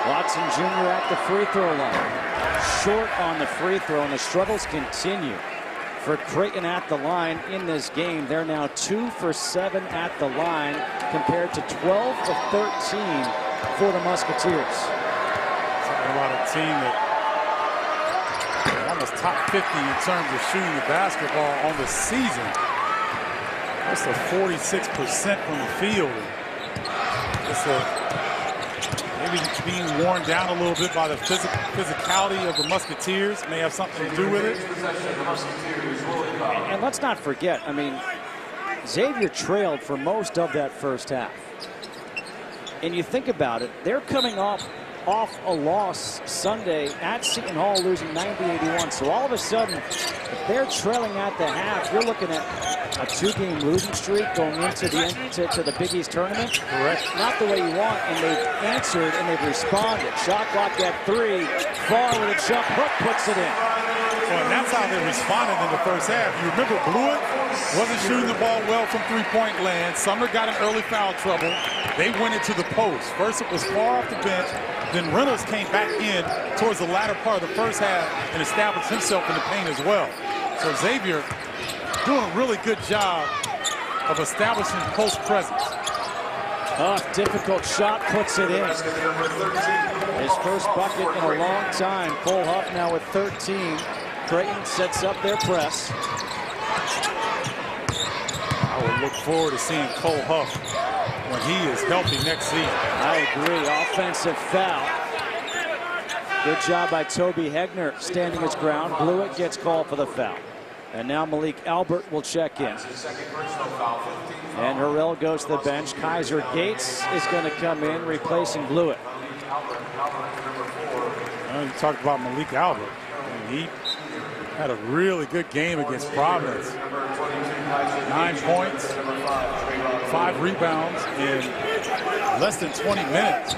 Watson Jr. at the free throw line. Short on the free throw, and the struggles continue for Creighton at the line in this game. They're now 2 for 7 at the line compared to 12 of 13 for the Musketeers. Talking about a team that almost top 50 in terms of shooting the basketball on the season. That's a 46% from the field. It's maybe being worn down a little bit by the physicality of the Musketeers may have something to do with it. And let's not forget, I mean, Xavier trailed for most of that first half. And you think about it, they're coming off a loss Sunday at Seton Hall, losing 90-81. So all of a sudden, if they're trailing at the half, you're looking at a 2-game losing streak going into the Big East tournament. Correct. Not the way you want, and they've answered and they've responded. Shot clock at 3. Far with a jump hook, puts it in. Well, and that's how they responded in the first half. You remember Bluiett wasn't shooting the ball well from three-point land. Summer got in early foul trouble. They went into the post. First it was far off the bench. Then Reynolds came back in towards the latter part of the first half and established himself in the paint as well. So Xavier doing a really good job of establishing post presence. Difficult shot, puts it in. His first bucket in a long time. Cole Huff now with 13. Creighton sets up their press. I would look forward to seeing Cole Huff when he is healthy next season. I agree. Offensive foul. Good job by Toby Hegner standing his ground. Bluiett gets called for the foul. And now Malik Albert will check in. And Harrell goes to the bench. Kaiser Gates is going to come in, replacing Bluiett. Well, you talked about Malik Albert. He had a really good game against Providence. 9 points, 5 rebounds in less than 20 minutes.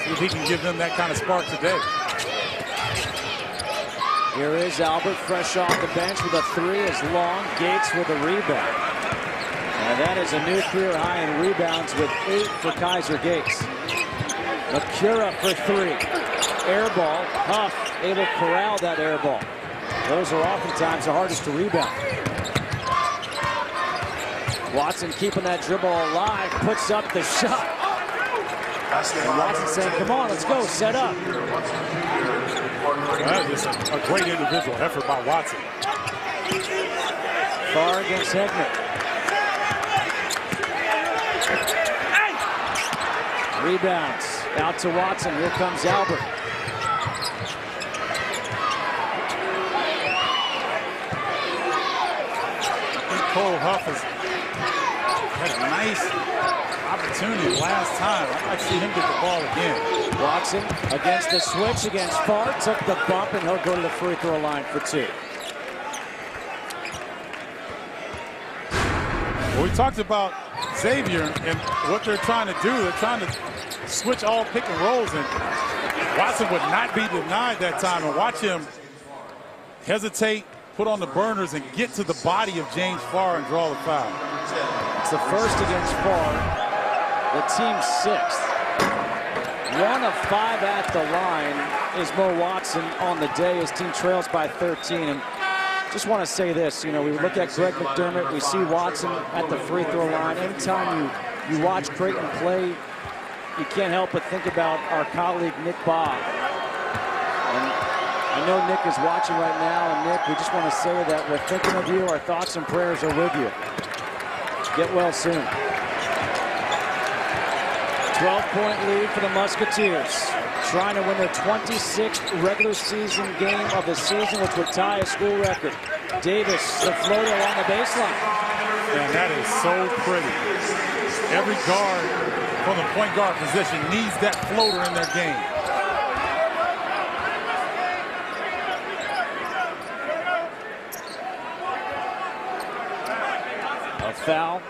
See if he can give them that kind of spark today. Here is Albert, fresh off the bench with a 3 is long. Gates with a rebound. And that is a new career high in rebounds with 8 for Kaiser Gates. Makura for 3. Air ball. Huff able to corral that air ball. Those are oftentimes the hardest to rebound. Watson keeping that dribble alive, puts up the shot. And Watson saying, come on, let's go, set up. That is a great individual effort by Watson. Far against Hegner. Rebounds out to Watson. Here comes Albert. Cole Huff has had a nice opportunity last time. I'd like to see him get the ball again. Watson against the switch against Farr. Took the bump, and he'll go to the free throw line for 2. Well, we talked about Xavier and what they're trying to do. They're trying to switch all pick and rolls, and Watson would not be denied that time. And watch him hesitate, put on the burners, and get to the body of James Farr and draw the foul. It's the first against Farr, the team's 6th. 1 of 5 at the line is Mo Watson on the day. His team trails by 13. And just want to say this, you know, we look at Greg McDermott, we see Watson at the free throw line. Anytime you watch Creighton play, you can't help but think about our colleague Nick Baugh. And I know Nick is watching right now, and Nick, we just want to say that we're thinking of you. Our thoughts and prayers are with you. Get well soon. 12-point lead for the Musketeers. Trying to win their 26th regular season game of the season, which would tie a school record. Davis, the floater along the baseline. And that is so pretty. Every guard from the point guard position needs that floater in their game. A foul.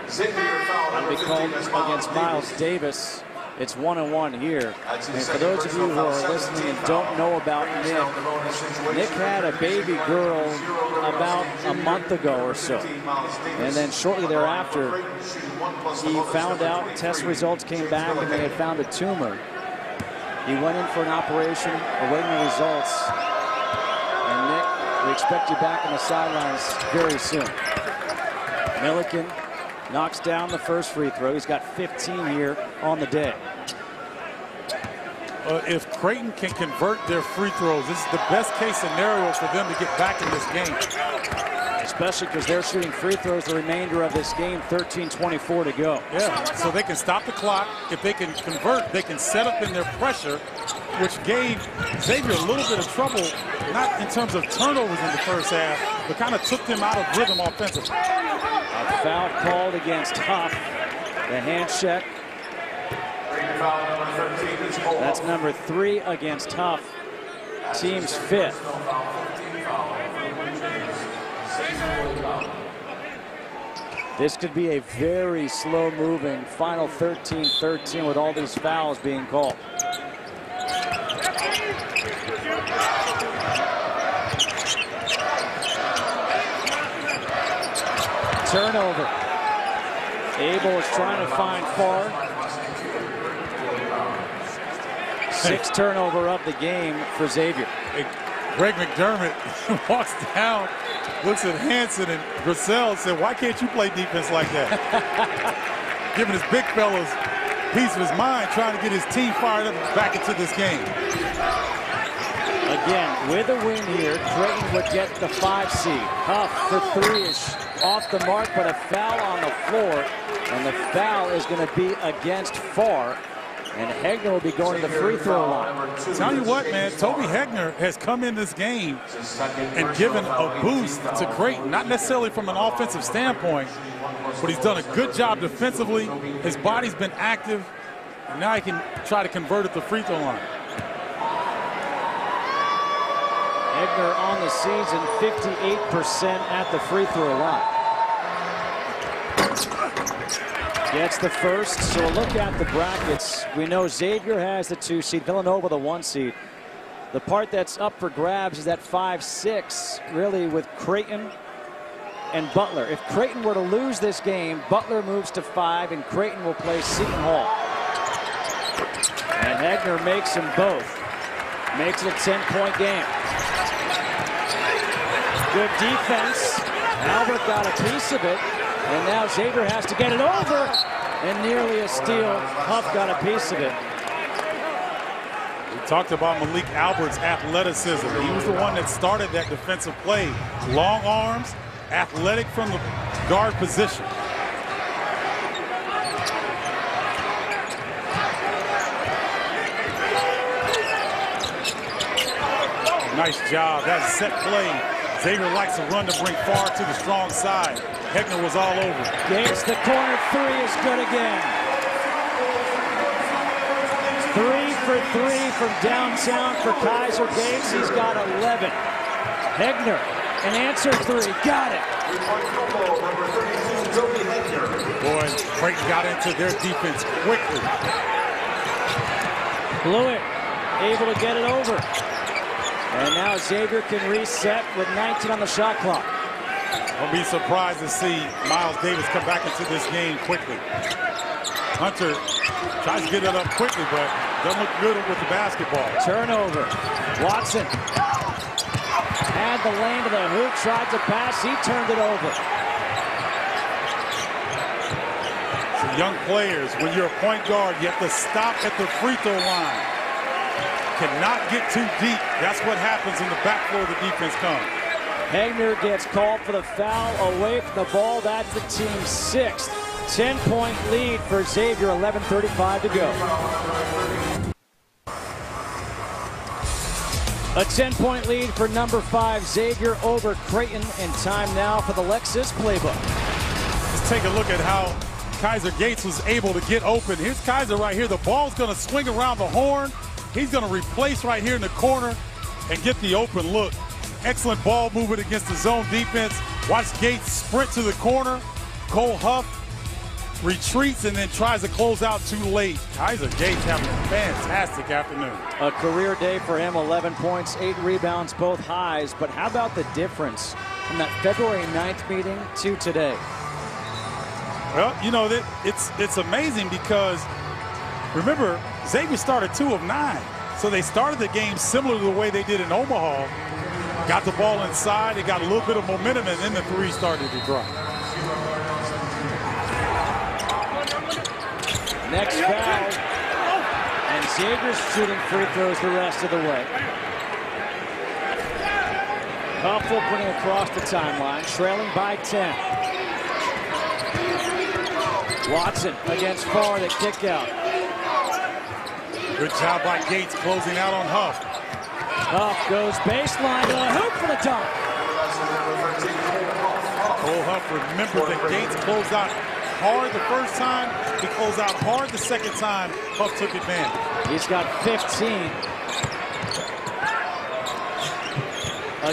That'll be called against Myles Davis. It's 1-1 here. And for those of you who are listening and don't know about Nick, Nick had a baby girl about a month ago or so. And then shortly thereafter, he found out, test results came back, and they had found a tumor. He went in for an operation, awaiting the results. And Nick, we expect you back on the sidelines very soon. Milliken knocks down the first free throw. He's got 15 here on the day. If Creighton can convert their free throws, this is the best case scenario for them to get back in this game. Especially because they're shooting free throws the remainder of this game, 13:24 to go. Yeah, so they can stop the clock. If they can convert, they can set up in their pressure, which gave Xavier a little bit of trouble, not in terms of turnovers in the first half, but kind of took them out of rhythm offensively. A foul called against Huff. The hand check. That's number 3 against Huff. Team's 5th. This could be a very slow-moving final 13-13 with all these fouls being called. Turnover. Abel is trying to find Farr. 6th turnover of the game for Xavier. Greg McDermott walks down, looks at Hanson and Grissel and said, why can't you play defense like that? Giving his big fellas a piece of his mind, trying to get his team fired up back into this game. Again, with a win here, Creighton would get the 5 seed. Huff for 3 is off the mark, but a foul on the floor, and the foul is going to be against Farr. And Hegner will be going to the free throw line. Tell you what, man, Toby Hegner has come in this game and given a boost to Creighton, not necessarily from an offensive standpoint, but he's done a good job defensively. His body's been active, and now he can try to convert at the free throw line. Hegner on the season, 58% at the free throw line. Gets the first, so a look at the brackets. We know Xavier has the 2 seed, Villanova the 1 seed. The part that's up for grabs is that 5-6, really, with Creighton and Butler. If Creighton were to lose this game, Butler moves to 5, and Creighton will play Seton Hall. And Hegner makes them both. Makes it a 10-point game. Good defense. Albert got a piece of it, and now Xavier has to get it over, and nearly a steal. Huff got a piece of it. We talked about Malik Albert's athleticism. He was the one that started that defensive play. Long arms, athletic from the guard position. Nice job. That's a set play. Xavier likes to run to bring far to the strong side. Hegner was all over. Gates, the corner 3 is good again. 3 for 3 from downtown for Kaiser Gates. He's got 11. Hegner, an answer 3. Got it. Boy, Creighton got into their defense quickly. Bluiett able to get it over. And now Xavier can reset with 19 on the shot clock. I'll be surprised to see Myles Davis come back into this game quickly. Hunter tries to get it up quickly, but doesn't look good with the basketball. Turnover. Watson had the lane to the hoop, tried to pass, he turned it over. So young players, when you're a point guard, you have to stop at the free throw line. Cannot get too deep. That's what happens when the back floor of the defense comes. Hegner gets called for the foul away from the ball. That's the team's 6th. 10-point lead for Xavier, 11:35 to go. A 10-point lead for number 5, Xavier over Creighton, and time now for the Lexus playbook. Let's take a look at how Kaiser Gates was able to get open. Here's Kaiser right here. The ball's going to swing around the horn. He's going to replace right here in the corner and get the open look. Excellent ball movement against the zone defense. Watch Gates sprint to the corner. Cole Huff retreats and then tries to close out too late. Kaiser Gates having a fantastic afternoon. A career day for him, 11 points, 8 rebounds, both highs. But how about the difference from that February 9th meeting to today? Well, you know, it's amazing because, remember, Xavier started 2 of 9. So they started the game similar to the way they did in Omaha. Got the ball inside, they got a little bit of momentum, and then the 3 started to drop. Next foul, and Xavier's shooting free throws the rest of the way. Huff will bring it across the timeline, trailing by 10. Watson against Farr, the kick out. Good job by Gates closing out on Huff. Huff goes baseline to the hoop for the dunk. Cole Huff, remember that Gates closed out hard the first time. He closed out hard the second time. Huff took advantage. He's got 15.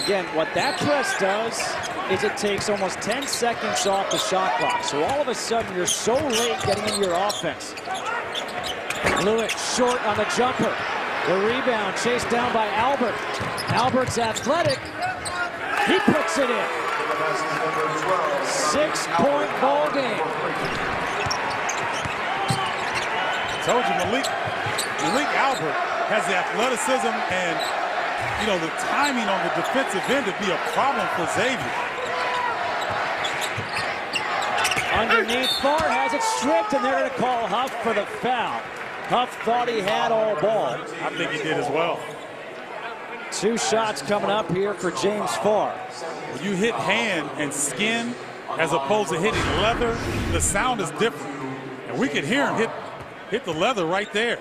Again, what that press does is it takes almost 10 seconds off the shot clock. So all of a sudden, you're so late getting into your offense. Bluiett short on the jumper. The rebound chased down by Albert. Albert's athletic. He puts it in. 6-point ball game. Told you, Malik Albert has the athleticism and, you know, the timing on the defensive end to be a problem for Xavier. Underneath, Farr has it stripped, and they're going to call Huff for the foul. Huff thought he had all ball. I think he did as well. 2 shots coming up here for James Farr. When you hit hand and skin as opposed to hitting leather, the sound is different. And we could hear him hit the leather right there.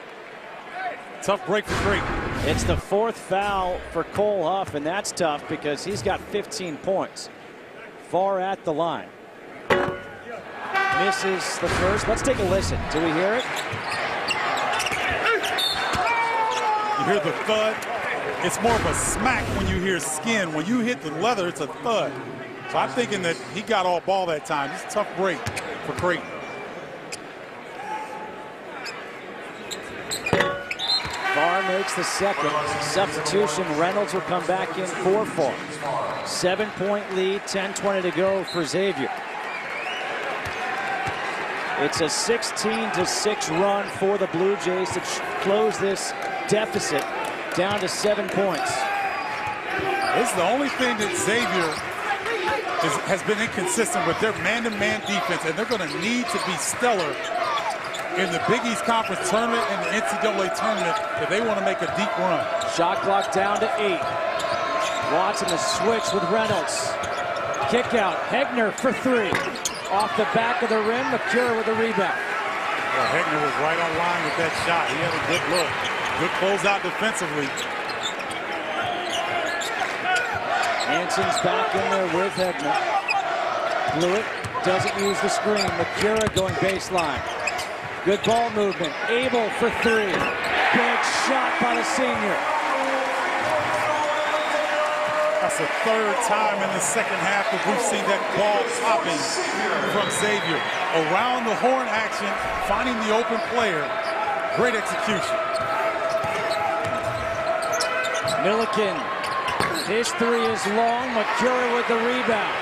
Tough break for Creighton. It's the 4th foul for Cole Huff, and that's tough because he's got 15 points. Farr at the line. Misses the first. Let's take a listen. Do we hear it? You hear the thud. It's more of a smack when you hear skin. When you hit the leather, it's a thud. So I'm thinking that he got all ball that time. It's a tough break for Creighton. Farr makes the second. Substitution, Reynolds will come back in for Fall. 7-point lead, 10:20 to go for Xavier. It's a 16-6 run for the Blue Jays to close this deficit down to 7 points. This is the only thing that Xavier has been inconsistent with their man-to-man defense, and they're going to need to be stellar in the Big East Conference Tournament and the NCAA Tournament if they want to make a deep run. Shot clock down to 8. Watson the switch with Reynolds. Kick out, Hegner for 3. Off the back of the rim, McCure with the rebound. Well, Hegner was right on line with that shot. He had a good look. Good closeout defensively. Hanson's back in there with Hegner. Bluiett doesn't use the screen. McCure going baseline. Good ball movement. Abel for 3. Big shot by the senior. That's the third time in the second half that we've seen that ball popping from Xavier. Around the horn action, finding the open player. Great execution. Milliken. His 3 is long. McCure with the rebound.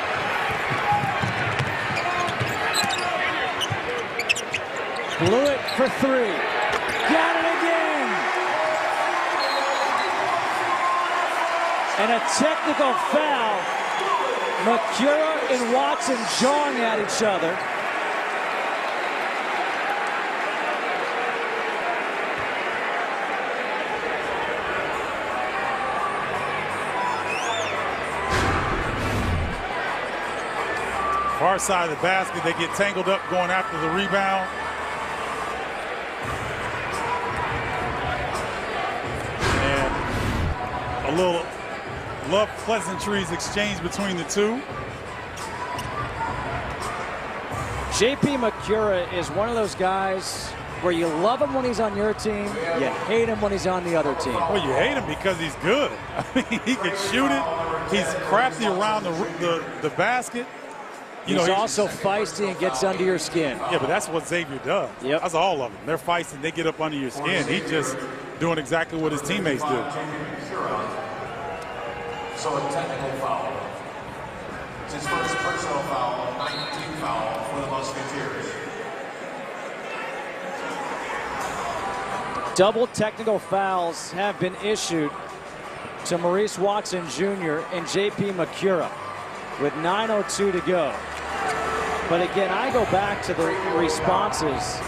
Bluiett for 3. Got it again. And a technical foul. McCure and Watson jawing at each other. Far side of the basket, they get tangled up going after the rebound. And a little love pleasantries exchange between the two. JP McCure is one of those guys where you love him when he's on your team, you hate him when he's on the other team. Well, you hate him because he's good. I mean, he can shoot it. He's crafty around the basket. He's also feisty and gets under your skin. Yeah, but that's what Xavier does. Yep. That's all of them. They're feisty, they get up under your skin. He's just doing exactly what his teammates do. So a technical foul. It's his first personal foul, 19 foul for the Musketeers. Double technical fouls have been issued to Maurice Watson Jr. and JP McCure with 9:02 to go. But again, I go back to the responses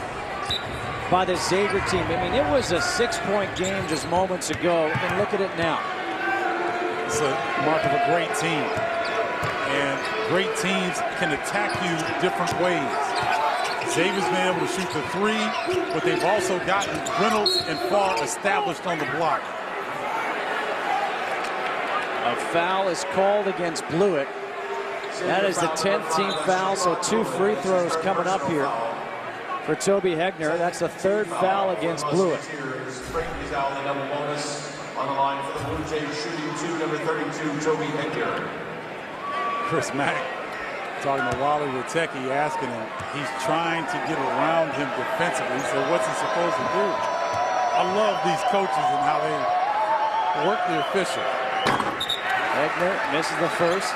by the Xavier team. I mean, it was a 6-point game just moments ago, and look at it now. It's a mark of a great team. And great teams can attack you different ways. Xavier's been able to shoot the 3, but they've also gotten Reynolds and Farr established on the block. A foul is called against Bluiett. That is the 10th team foul, so 2 free throws coming up here for Toby Hegner. That's the 3rd foul against Bluiett. Creighton is out in the double bonus. On the line for the Blue Jays, shooting 2, number 32, Toby Hegner. Chris Mack talking to Wally Witecki, asking him, he's trying to get around him defensively. He said, what's he supposed to do? I love these coaches and how they work the official. Hegner misses the first.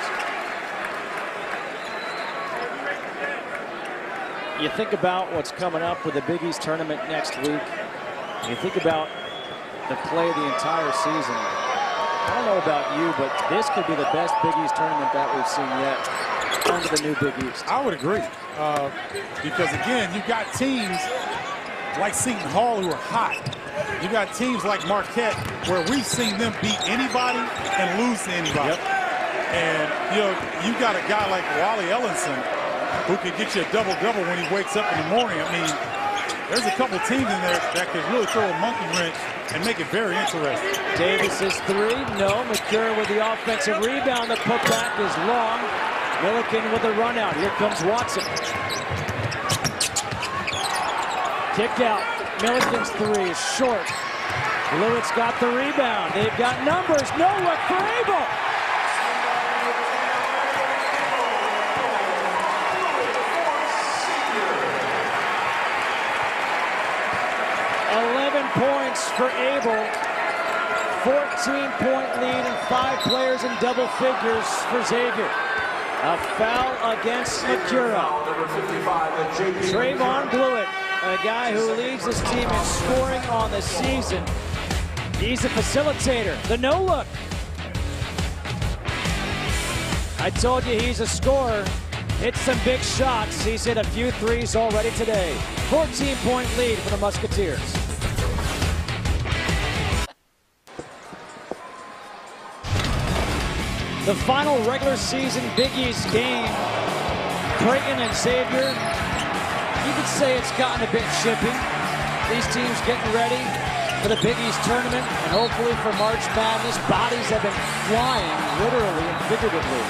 You think about what's coming up with the Big East tournament next week. You think about the play of the entire season. I don't know about you, but this could be the best Big East tournament that we've seen yet under the new Big East. I would agree. Because, again, you've got teams like Seton Hall who are hot. You got teams like Marquette where we've seen them beat anybody and lose to anybody. Yep. And, you know, you got a guy like Wally Ellenson who can get you a double-double when he wakes up in the morning. I mean, there's a couple teams in there that could really throw a monkey wrench and make it very interesting. Davis's 3, no. McCure with the offensive rebound. The putback is long. Milliken with the run out. Here comes Watson. Kick out. Milliken's 3 is short. Bluiett's got the rebound. They've got numbers. No look for Abel. Points for Abel. 14-point lead and 5 players in double figures for Xavier. A foul against Makura. Trevon Bluiett, a guy who leads his team in scoring on the season. He's a facilitator. The no-look. I told you he's a scorer. Hits some big shots. He's hit a few threes already today. 14-point lead for the Musketeers. The final regular season Big East game, Creighton and Xavier, you could say it's gotten a bit chippy. These teams getting ready for the Big East tournament and hopefully for March Madness. Bodies have been flying, literally and figuratively.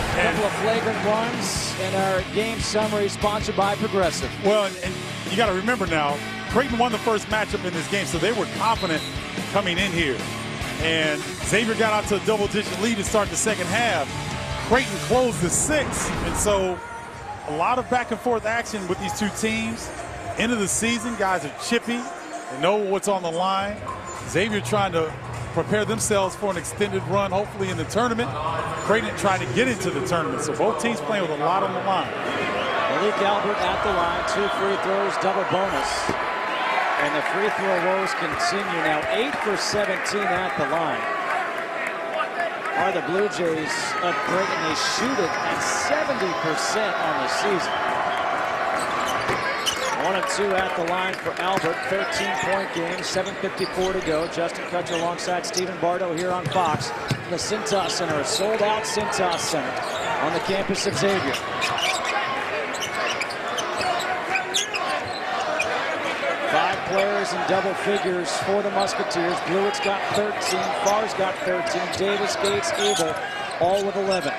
A couple of flagrant ones in our game summary sponsored by Progressive. Well, and you got to remember now, Creighton won the first matchup in this game, so they were confident coming in here. And Xavier got out to a double-digit lead to start the second half. Creighton closed the 6, and so a lot of back-and-forth action with these two teams. End of the season, guys are chippy. They know what's on the line. Xavier trying to prepare themselves for an extended run, hopefully in the tournament. Creighton trying to get into the tournament, so both teams playing with a lot on the line. Malik Albert at the line, 2 free throws, double bonus. And the free throw woes continue now. 8 for 17 at the line. Are the Blue Jays of Creighton? They shoot it at 70% on the season. 1 of 2 at the line for Albert. 13-point game, 7:54 to go. Justin Kutcher alongside Stephen Bardo here on Fox. The Cintas Center, a sold-out Cintas Center on the campus of Xavier. 5 players in double figures for the Musketeers. Bluiett's got 13, Farr's got 13, Davis, Gates, Abel, all with 11.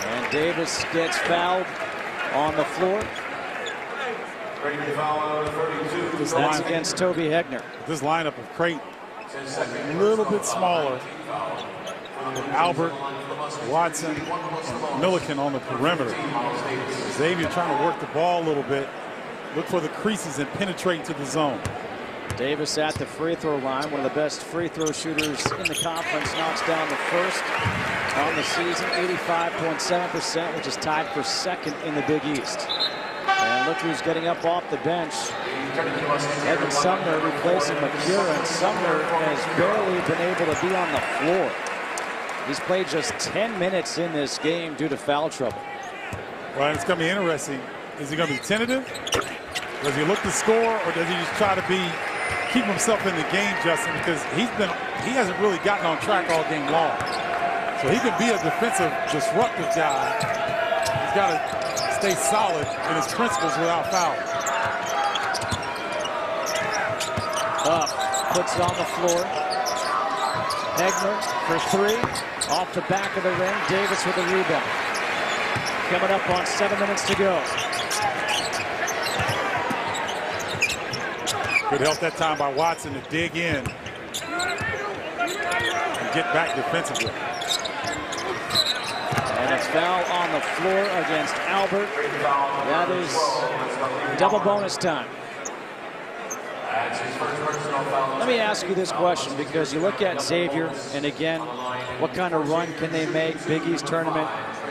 And Davis gets fouled on the floor. That's against Toby Hegner. This lineup of Creighton, a little bit smaller. Albert, Watson, and Milliken on the perimeter. Xavier trying to work the ball a little bit. Look for the creases and penetrate into the zone. Davis at the free throw line, one of the best free throw shooters in the conference, knocks down the first on the season, 85.7%, which is tied for second in the Big East. And look who's getting up off the bench. Evan Sumner replacing Makura, and Sumner has barely been able to be on the floor. He's played just 10 minutes in this game due to foul trouble. Well, it's going to be interesting. Is he going to be tentative? Does he look to score, or does he just try to keep himself in the game, Justin? Because he hasn't really gotten on track all game long. So he can be a defensive, disruptive guy. He's got to stay solid in his principles without fouling. Puts it on the floor. Hegner for 3. Off the back of the rim. Davis with the rebound. Coming up on 7 minutes to go. Good help that time by Watson to dig in and get back defensively. And it's foul on the floor against Albert. That is double bonus time. Let me ask you this question, because you look at Xavier, and again, what kind of run can they make? Big East tournament,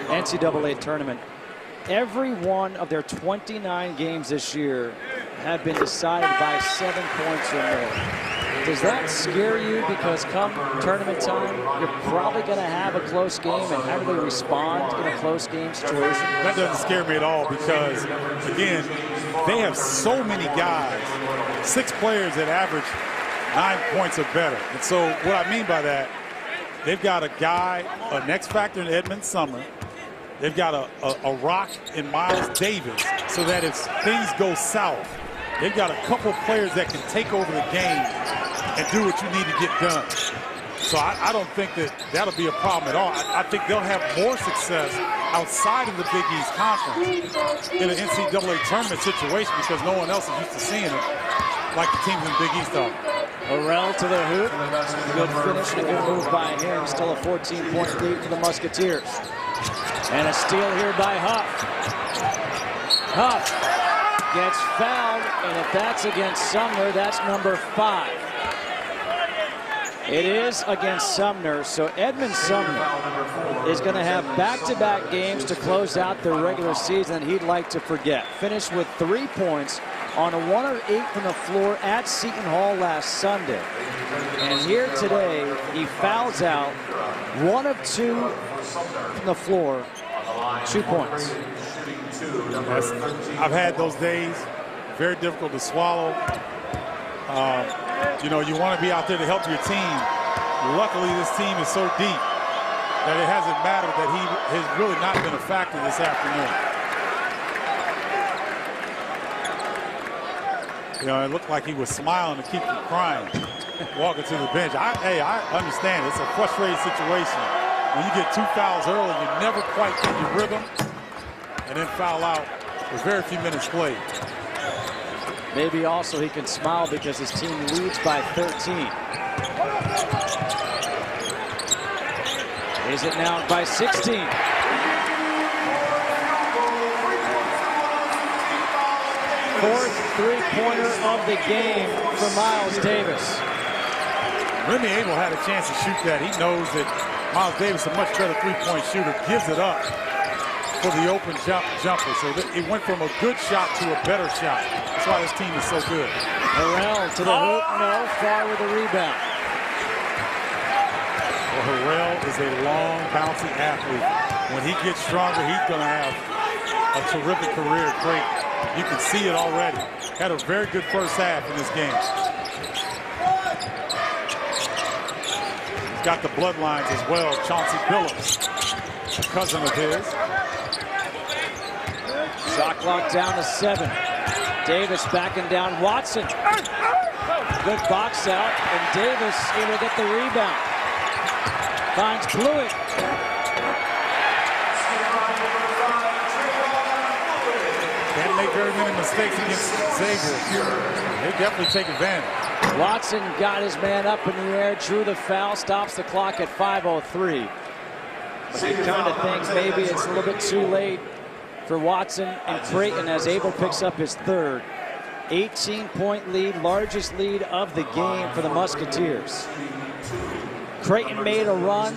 NCAA tournament. Every one of their 29 games this year have been decided by 7 points or more. Does that scare you? Because come tournament time, you're probably going to have a close game, and how do they respond in a close game situation? That doesn't scare me at all, because, again, they have so many guys, 6 players that average 9 points or better. And so what I mean by that, they've got a guy, an X factor in Edmund Sumner. They've got a rock in Myles Davis, so that if things go south, they've got a couple of players that can take over the game and do what you need to get done. So I don't think that'll be a problem at all. I think they'll have more success outside of the Big East Conference in an NCAA tournament situation, because no one else is used to seeing it like the teams in the Big East are. Orrell to the hoop. Good finish and a good move by him. Still a 14-point lead for the Musketeers. And a steal here by Huff. Huff gets fouled, and if that's against Sumner, that's number 5. It is against Sumner, so Edmond Sumner is going to have back-to-back games to close out their regular season that he'd like to forget. Finished with 3 points on a 1 of 8 from the floor at Seton Hall last Sunday. And here today, he fouls out 1 of 2 from the floor, 2 points. Yes, I've had those days, very difficult to swallow. You know, you want to be out there to help your team. Luckily, this team is so deep that it hasn't mattered that he has really not been a factor this afternoon. You know, it looked like he was smiling to keep from crying, walking to the bench. I understand. It's a frustrating situation. When you get 2 fouls early, you never quite get your rhythm, and then foul out with very few minutes played. Maybe also he can smile because his team leads by 13. Is it now by 16? Fourth three-pointer of the game for Myles Davis. Remy Abel had a chance to shoot that. He knows that Myles Davis, a much better three-point shooter, gives it up for the open jumper. So it went from a good shot to a better shot. That's why this team is so good. Harrell to the hoop, no, far with the rebound. Well, Harrell is a long, bouncy athlete. When he gets stronger, he's going to have a terrific career at Creighton. You can see it already. Had a very good first half in this game. He's got the bloodlines as well. Chauncey Billups, a cousin of his. Shot clock down to 7. Davis backing down Watson. Good box out, and Davis able to get the rebound. Finds Bluiett. Can't make very many mistakes against Xavier. They definitely take advantage. Watson got his man up in the air, drew the foul, stops the clock at 5:03. But you kind of think maybe it's a little bit too late for Watson and Creighton as Abel picks up his 3rd. 18-point lead, largest lead of the game for the Musketeers. Creighton made a run,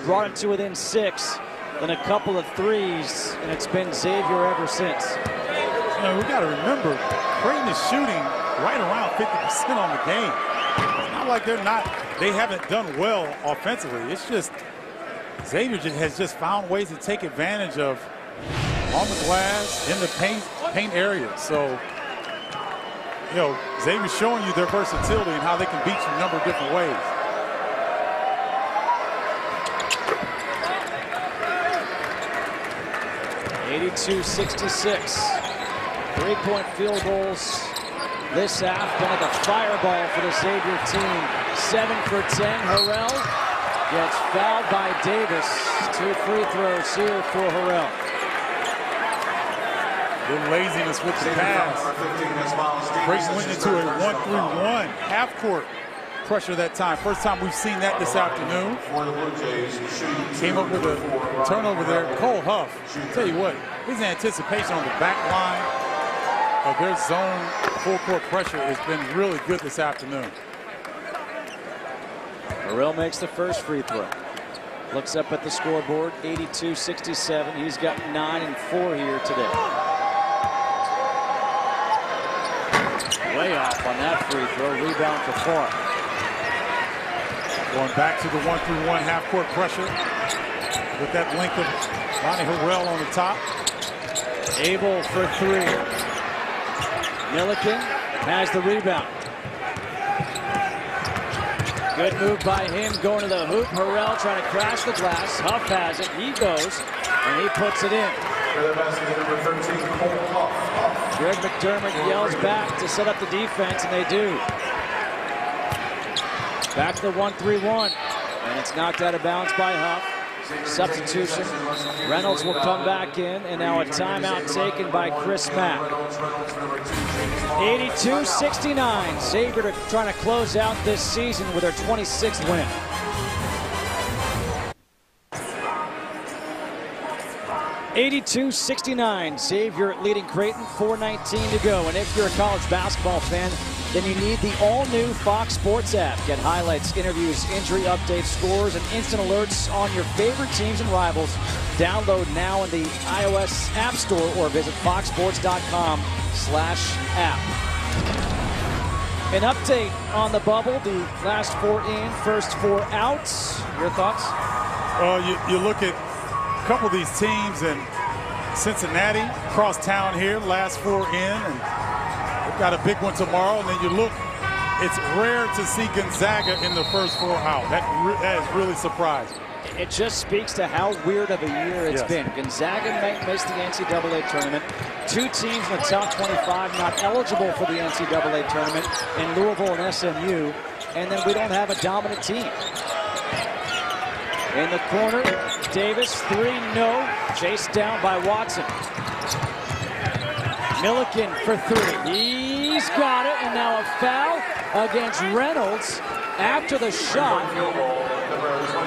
brought it to within 6, then a couple of threes, and it's been Xavier ever since. You know, we got to remember, Creighton is shooting right around 50% on the game. It's not like they haven't done well offensively. It's just Xavier has just found ways to take advantage of on the glass, in the paint area. So, you know, Xavier's showing you their versatility and how they can beat you a number of different ways. (82-66). 3-point field goals this half. Been like a fireball for the Xavier team. 7 for 10. Harrell gets fouled by Davis. 2 free throws here for Harrell. Little laziness with the pass. Creighton went into a 1-3-1 half-court pressure that time. First time we've seen that this afternoon. Came up with a turnover there. Cole Huff, I'll tell you what, his anticipation on the back line of their zone full-court pressure has been really good this afternoon. Harrell makes the first free throw. Looks up at the scoreboard, 82-67. He's got 9 and 4 here today. Way off on that free throw. Rebound for Clark. Going back to the 1-3-1 half-court pressure with that length of Lonnie Harrell on the top. Abel for 3. Milliken has the rebound. Good move by him going to the hoop. Harrell trying to crash the glass. Huff has it. He goes, and he puts it in. Greg McDermott yells back to set up the defense, and they do. Back to the 1-3-1, and it's knocked out of bounds by Huff. Substitution. Reynolds will come back in, and now a timeout taken by Chris Mack. 82-69. Xavier trying to close out this season with their 26th win. 82-69, Xavier leading Creighton, 4:19 to go. And if you're a college basketball fan, then you need the all-new Fox Sports app. Get highlights, interviews, injury updates, scores, and instant alerts on your favorite teams and rivals. Download now in the iOS App Store or visit foxsports.com/app. An update on the bubble, the last 4 in, first 4 out. Your thoughts? Well, you look at a couple of these teams, and Cincinnati across town here, last 4 in, and they've got a big one tomorrow. And then you look, it's rare to see Gonzaga in the first 4 out. That is really surprising. It just speaks to how weird of a year it's been. Gonzaga might miss the NCAA tournament. 2 teams in the top 25 not eligible for the NCAA tournament in Louisville and SMU. And then we don't have a dominant team. In the corner, Davis, 3, no. Chased down by Watson. Milliken for 3. He's got it, and now a foul against Reynolds after the shot.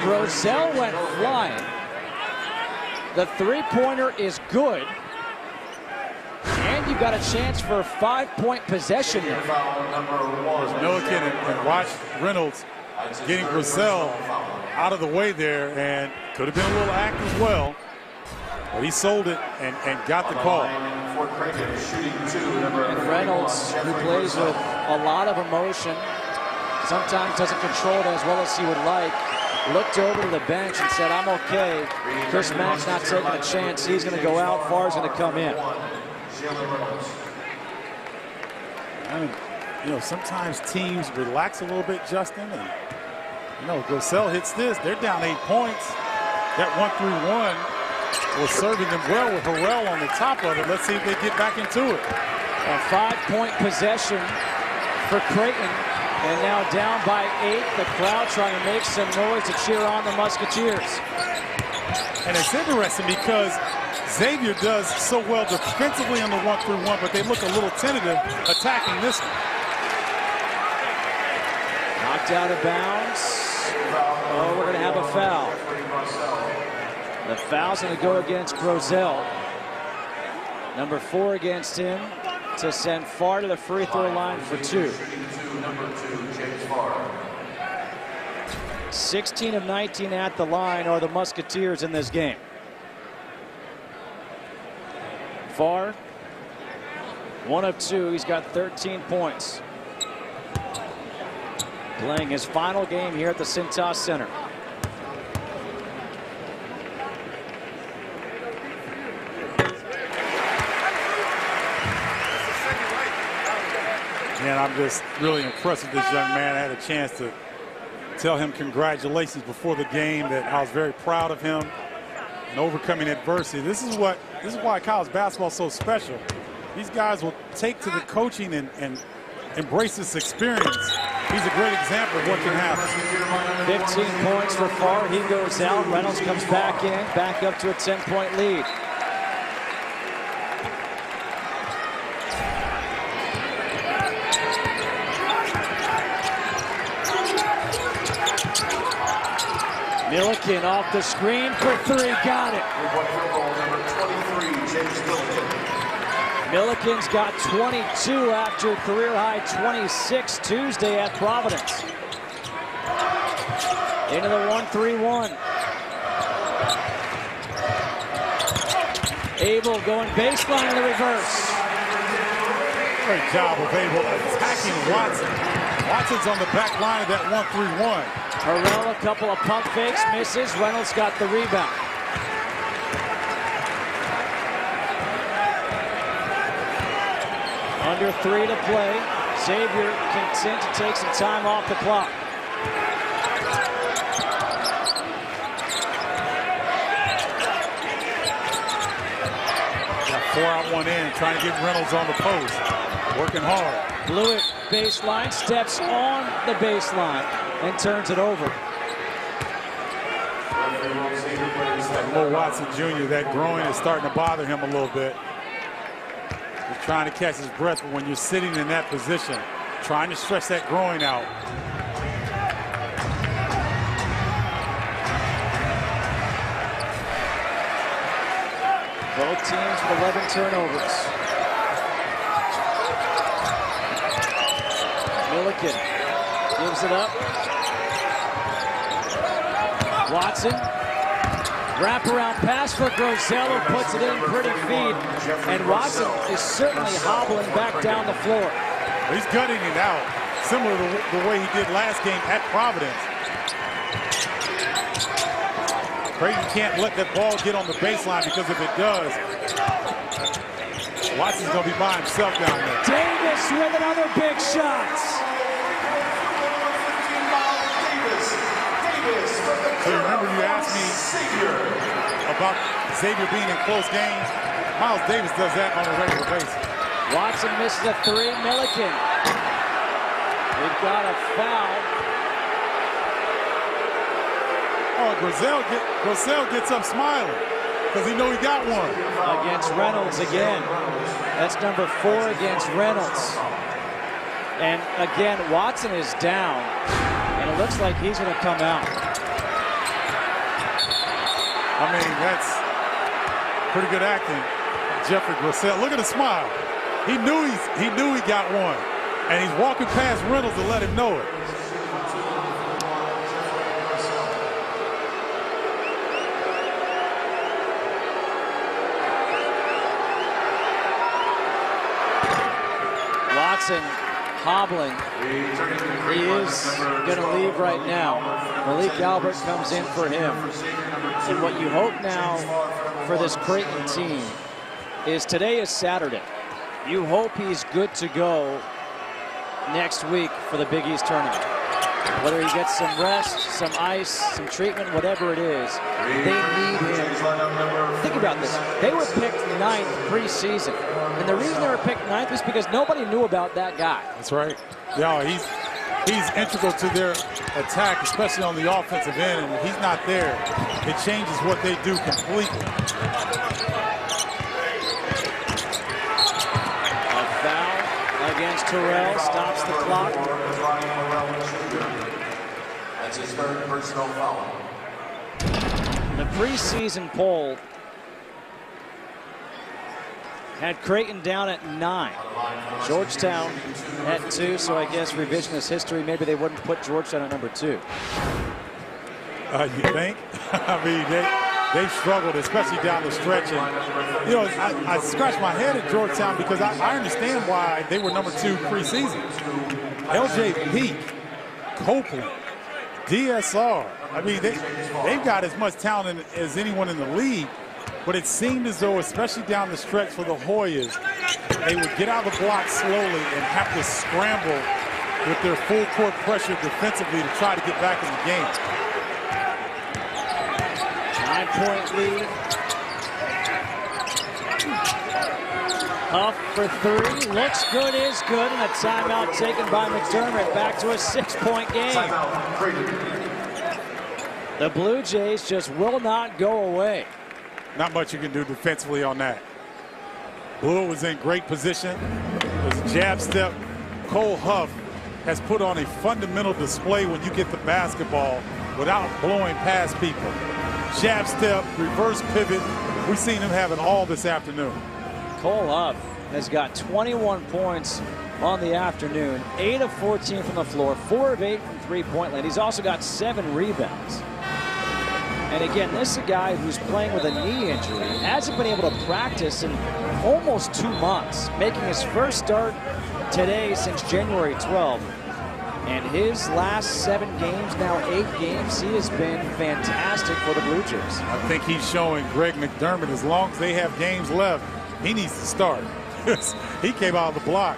Roselle went flying. The 3-pointer is good. And you've got a chance for a 5-point possession. Milliken and watch Reynolds getting Roselle out of the way there, and could have been a little act as well. But he sold it and got the call. And Reynolds, who plays with a lot of emotion, sometimes doesn't control it as well as he would like, looked over to the bench and said, I'm okay. Chris Mack's not taking a chance. He's going to go out. Farr's going to come in. You know, sometimes teams relax a little bit, Justin. And, you know, Roselle hits this. They're down 8 points. That 1-3-1 was serving them well with Harrell on the top of it. Let's see if they get back into it. A 5-point possession for Creighton. And now down by 8. The crowd trying to make some noise to cheer on the Musketeers. And it's interesting because Xavier does so well defensively on the 1-3-1, but they look a little tentative attacking this one. Knocked out of bounds. Oh, we're going to have a foul. The foul's going to go against Roselle. Number 4 against him to send Farr to the free throw line for 2. 16 of 19 at the line are the Musketeers in this game. Farr, 1 of 2. He's got 13 points. Playing his final game here at the Cintas Center. And I'm just really impressed with this young man. I had a chance to tell him congratulations before the game, that I was very proud of him and overcoming adversity. This is why college basketball is so special. These guys will take to the coaching and embrace this experience. He's a great example of what can happen. 15 points for Farr. He goes out. Reynolds comes back in, back up to a 10-point lead. Milliken off the screen for 3, got it. Milliken's got 22 after career-high 26 Tuesday at Providence. Into the 1-3-1. Abel going baseline in the reverse. Great job of Abel attacking Watson. Watson's on the back line of that 1-3-1. Harrell, a couple of pump fakes, misses. Reynolds got the rebound. Under 3 to play. Xavier content to take some time off the clock. Got 4 out, 1 in, trying to get Reynolds on the post. Working hard. Bluiett baseline, steps on the baseline and turns it over. Mo Watson Jr., that groin is starting to bother him a little bit. He's trying to catch his breath, but when you're sitting in that position, trying to stretch that groin out. Both teams with 11 turnovers. Milliken gives it up. Watson. Wraparound pass for Grossello, puts it in pretty feed. And Watson is certainly hobbling back down the floor. He's gutting it out, similar to the way he did last game at Providence. Creighton can't let that ball get on the baseline, because if it does, Watson's going to be by himself down there. Davis with another big shot. So you remember you asked me about Xavier being in close games. Myles Davis does that on a regular basis. Watson misses a three. Milliken. We've got a foul. Oh, Grossello gets up smiling because he knows he got one. Against Reynolds again. That's number 4 against Reynolds. And again, Watson is down. And it looks like he's going to come out. I mean, that's pretty good acting, Jeffrey Grossello. Look at the smile. He knew he got one, and he's walking past Reynolds to let him know it. Watson hobbling. He is going to leave right now. Malik Albert comes in for him. And what you hope now for this Creighton team is today is Saturday. You hope he's good to go next week for the Big East tournament. Whether he gets some rest, some ice, some treatment, whatever it is, they need him. Think about this. They were picked 9th preseason. And the reason they were picked 9th is because nobody knew about that guy. That's right. Yeah, he's integral to their attack, especially on the offensive end, and if he's not there, it changes what they do completely. A foul against Terrell, stops the clock. That's his 3rd personal foul. The preseason poll had Creighton down at 9. Georgetown at 2, so I guess revisionist history, maybe they wouldn't put Georgetown at number 2. You think? I mean, they struggled, especially down the stretch. And, you know, I scratched my head at Georgetown because I understand why they were number 2 preseason. LJ Peak, Copeland, DSR. I mean, they've got as much talent as anyone in the league. But it seemed as though, especially down the stretch for the Hoyas, they would get out of the block slowly and have to scramble with their full court pressure defensively to try to get back in the game. 9-point lead. Huff for 3. Looks good, is good. And a timeout taken by McDermott. Back to a 6-point game. The Blue Jays just will not go away. Not much you can do defensively on that. Bluiett was in great position. It was a jab step. Cole Huff has put on a fundamental display when you get the basketball without blowing past people. Jab step, reverse pivot. We've seen him having all this afternoon. Cole Huff has got 21 points on the afternoon. 8 of 14 from the floor. 4 of 8 from three-point land. He's also got 7 rebounds. And again, this is a guy who's playing with a knee injury. Hasn't been able to practice in almost 2 months. Making his first start today since January 12th. And his last 7 games, now 8 games, he has been fantastic for the Blue Jays. I think he's showing Greg McDermott, as long as they have games left, he needs to start. He came out of the block,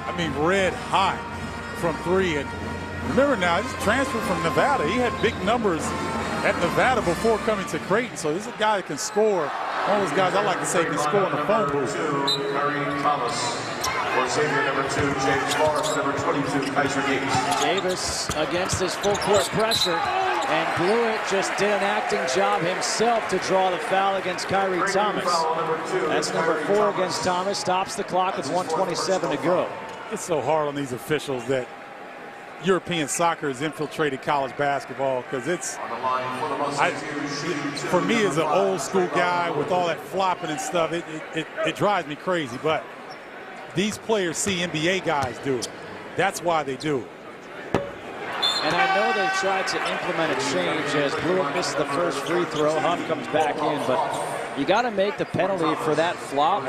I mean, red hot from 3. And remember now, this transfer from Nevada, he had big numbers at Nevada before coming to Creighton. So this is a guy that can score. One of those guys I like to say can score in the phone booth. For Xavier, number 2, James Morris, number 22, Kaiser Gates. Davis against his full court pressure, and Bluiett just did an acting job himself to draw the foul against Kyrie Thomas. That's number 4 against Thomas. Stops the clock with 1:27 to go. It's so hard on these officials that European soccer has infiltrated college basketball, because for me as an old school guy with all that flopping and stuff, it drives me crazy. But these players see NBA guys do it. That's why they do it. And I know they've tried to implement a change as Bluiett misses the first free throw. Huff comes back in, but you got to make the penalty for that flop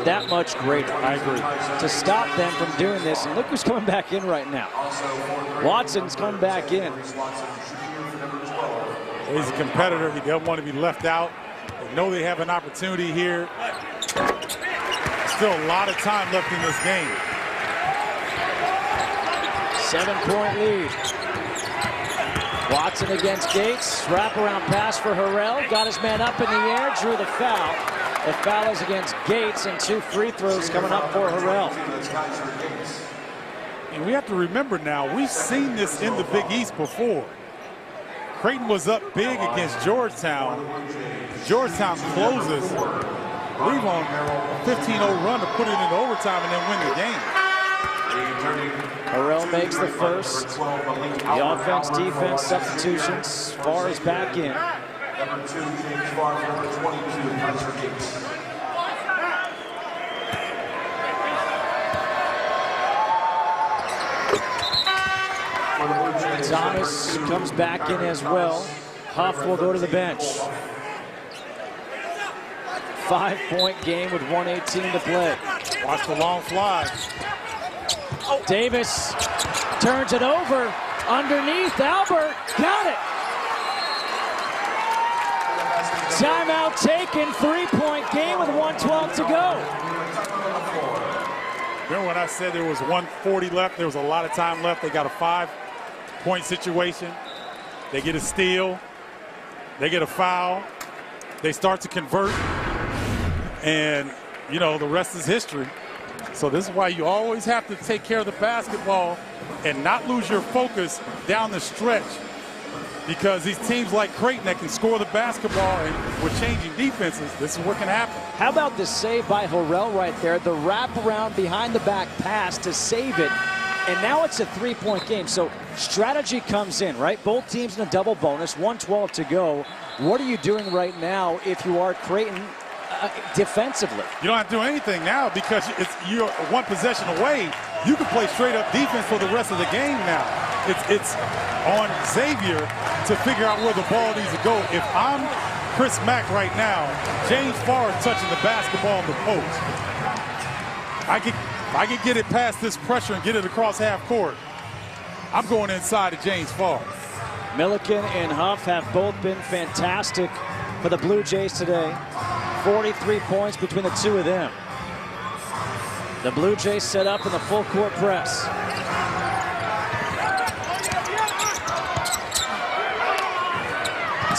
that much greater. I agree. To stop them from doing this. And look who's coming back in right now. Watson's coming back in. He's a competitor. He doesn't want to be left out. They know they have an opportunity here. Still a lot of time left in this game. 7-point lead. Watson against Gates. Wraparound pass for Harrell. Got his man up in the air. Drew the foul. The foul is against Gates, and 2 free throws coming up for Harrell. And we have to remember now, we've seen this in the Big East before. Creighton was up big against Georgetown. Georgetown closes. We've on a 15-0 run to put it into overtime and then win the game. Harrell makes the first. The offense-defense substitutions. Farr is back in. Number 2, James Farr, number 22, Kaiser Gates. Thomas comes back in as well. Huff will go to the bench. 5-point game with 1:18 to play. Watch the long fly. Davis turns it over. Underneath, Albert got it. Timeout taken. 3-point game with 1:12 to go. Remember when I said there was 1:40 left? There was a lot of time left. They got a 5-point situation. They get a steal. They get a foul. They start to convert. And, you know, the rest is history. So this is why you always have to take care of the basketball and not lose your focus down the stretch. Because these teams like Creighton that can score the basketball and with changing defenses, this is what can happen. How about the save by Harrell right there? The wraparound behind the back pass to save it. And now it's a 3-point game. So strategy comes in, right? Both teams in a double bonus, 1:12 to go. What are you doing right now if you are Creighton defensively? You don't have to do anything now because you're one possession away. You can play straight up defense for the rest of the game now. It's on Xavier to figure out where the ball needs to go. If I'm Chris Mack right now, James Farr is touching the basketball in the post. I can get it past this pressure and get it across half court. I'm going inside to James Farr. Milliken and Huff have both been fantastic for the Blue Jays today. 43 points between the two of them. The Blue Jays set up in the full court press.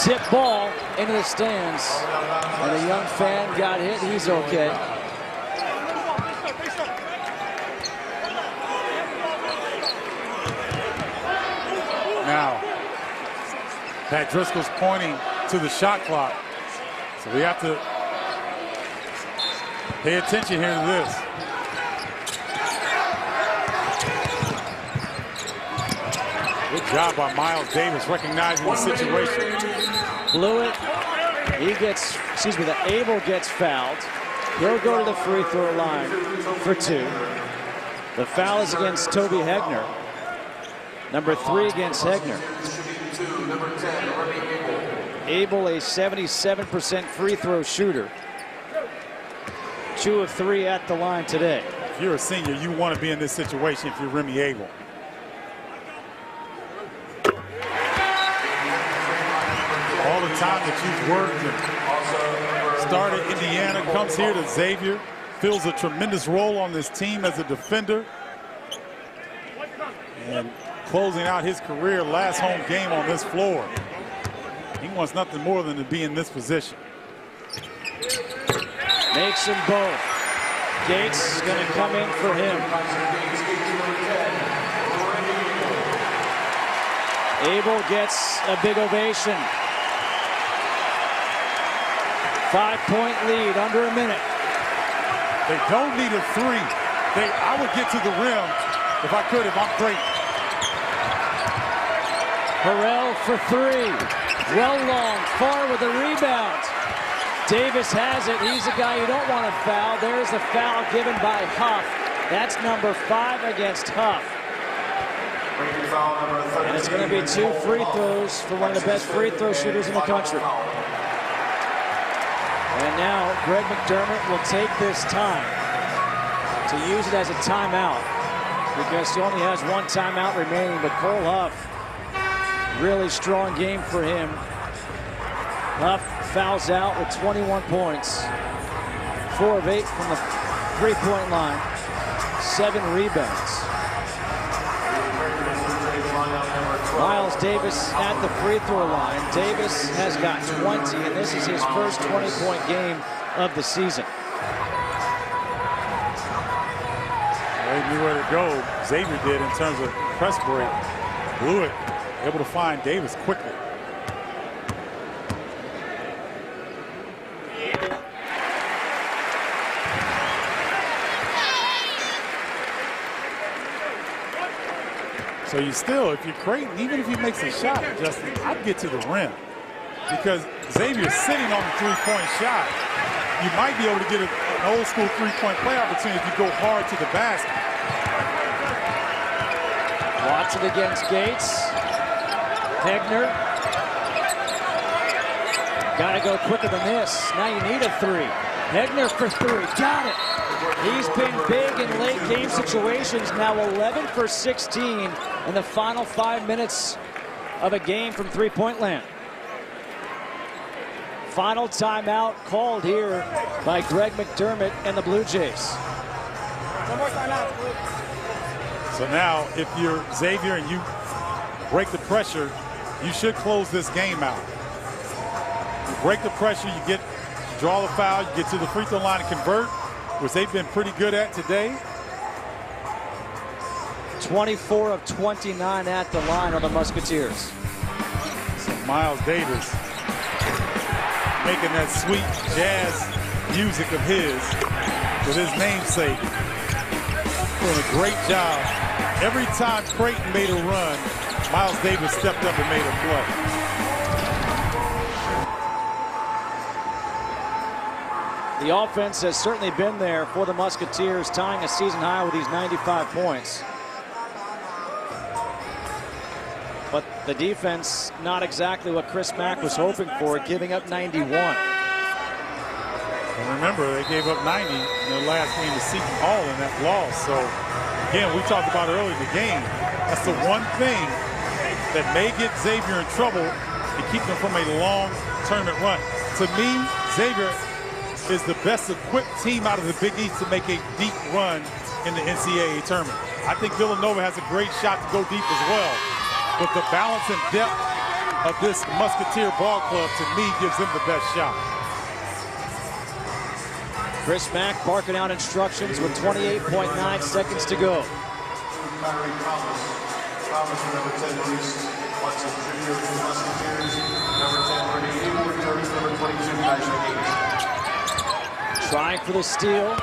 Tip ball into the stands. And a young fan got hit. He's okay. Now, Pat Driscoll's pointing to the shot clock. So we have to pay attention here to this. Good job by Myles Davis recognizing the situation. Bluiett, Abel gets fouled. He'll go to the free throw line for 2. The foul is against Toby Hegner. Number 3 against Hegner. Abel, a 77% free throw shooter. 2 of 3 at the line today. If you're a senior, you want to be in this situation if you're Remy Abel. All the time that you've worked and started Indiana, comes here to Xavier, fills a tremendous role on this team as a defender. And closing out his career, last home game on this floor. He wants nothing more than to be in this position. Makes them both. Gates is going to come in for him. Abel gets a big ovation. 5-point lead, under a minute. They don't need a 3. I would get to the rim if I could, if I'm Creighton. Harrell for three. Well long, far with the rebound. Davis has it. He's the guy you don't want to foul. There's the foul given by Huff. That's number 5 against Huff. And it's going to be 2 free throws for one of the best free throw shooters in the country. And now Greg McDermott will take this time to use it as a timeout because he only has 1 timeout remaining. But Cole Huff, really strong game for him. Huff fouls out with 21 points, 4 of 8 from the three-point line, 7 rebounds. Myles Davis at the free throw line. Davis has got 20, and this is his first 20-point game of the season. They knew where to go. Xavier did in terms of press break. Bluiett able to find Davis quickly. So you still, if you're Creighton, even if he makes a shot, Justin, I'd get to the rim. Because Xavier's sitting on the three-point shot. You might be able to get an old-school three-point play opportunity if you go hard to the basket. Watch it against Gates. Hegner. Got to go quicker than this. Now you need a 3. Hegner for 3. Got it. He's been big in late game situations. Now 11 for 16 in the final 5 minutes of a game from three-point land. Final timeout called here by Greg McDermott and the Blue Jays. One more timeout. So now, if you're Xavier and you break the pressure, you should close this game out. You break the pressure, you draw the foul, you get to the free throw line and convert, which they've been pretty good at today. 24 of 29 at the line on the Musketeers. So Myles Davis making that sweet jazz music of his with his namesake. Doing a great job. Every time Creighton made a run, Myles Davis stepped up and made a play. The offense has certainly been there for the Musketeers, tying a season high with these 95 points. But the defense, not exactly what Chris Mack was hoping for, giving up 91. And remember, they gave up 90 in their last game to Seton Hall in that loss. So, again, we talked about earlier in the game. That's the one thing that may get Xavier in trouble and keep them from a long tournament run. To me, Xavier is the best equipped team out of the Big East to make a deep run in the NCAA tournament. I think Villanova has a great shot to go deep as well. But the balance and depth of this Musketeer ball club, to me, gives them the best shot. Chris Mack barking out instructions with 28.9 seconds to go. Thomas for number 10, Reese. Watson Jr. for the Musketeers. Number 10, Brady Hayward. Number 22, National Gates. Trying for the steal.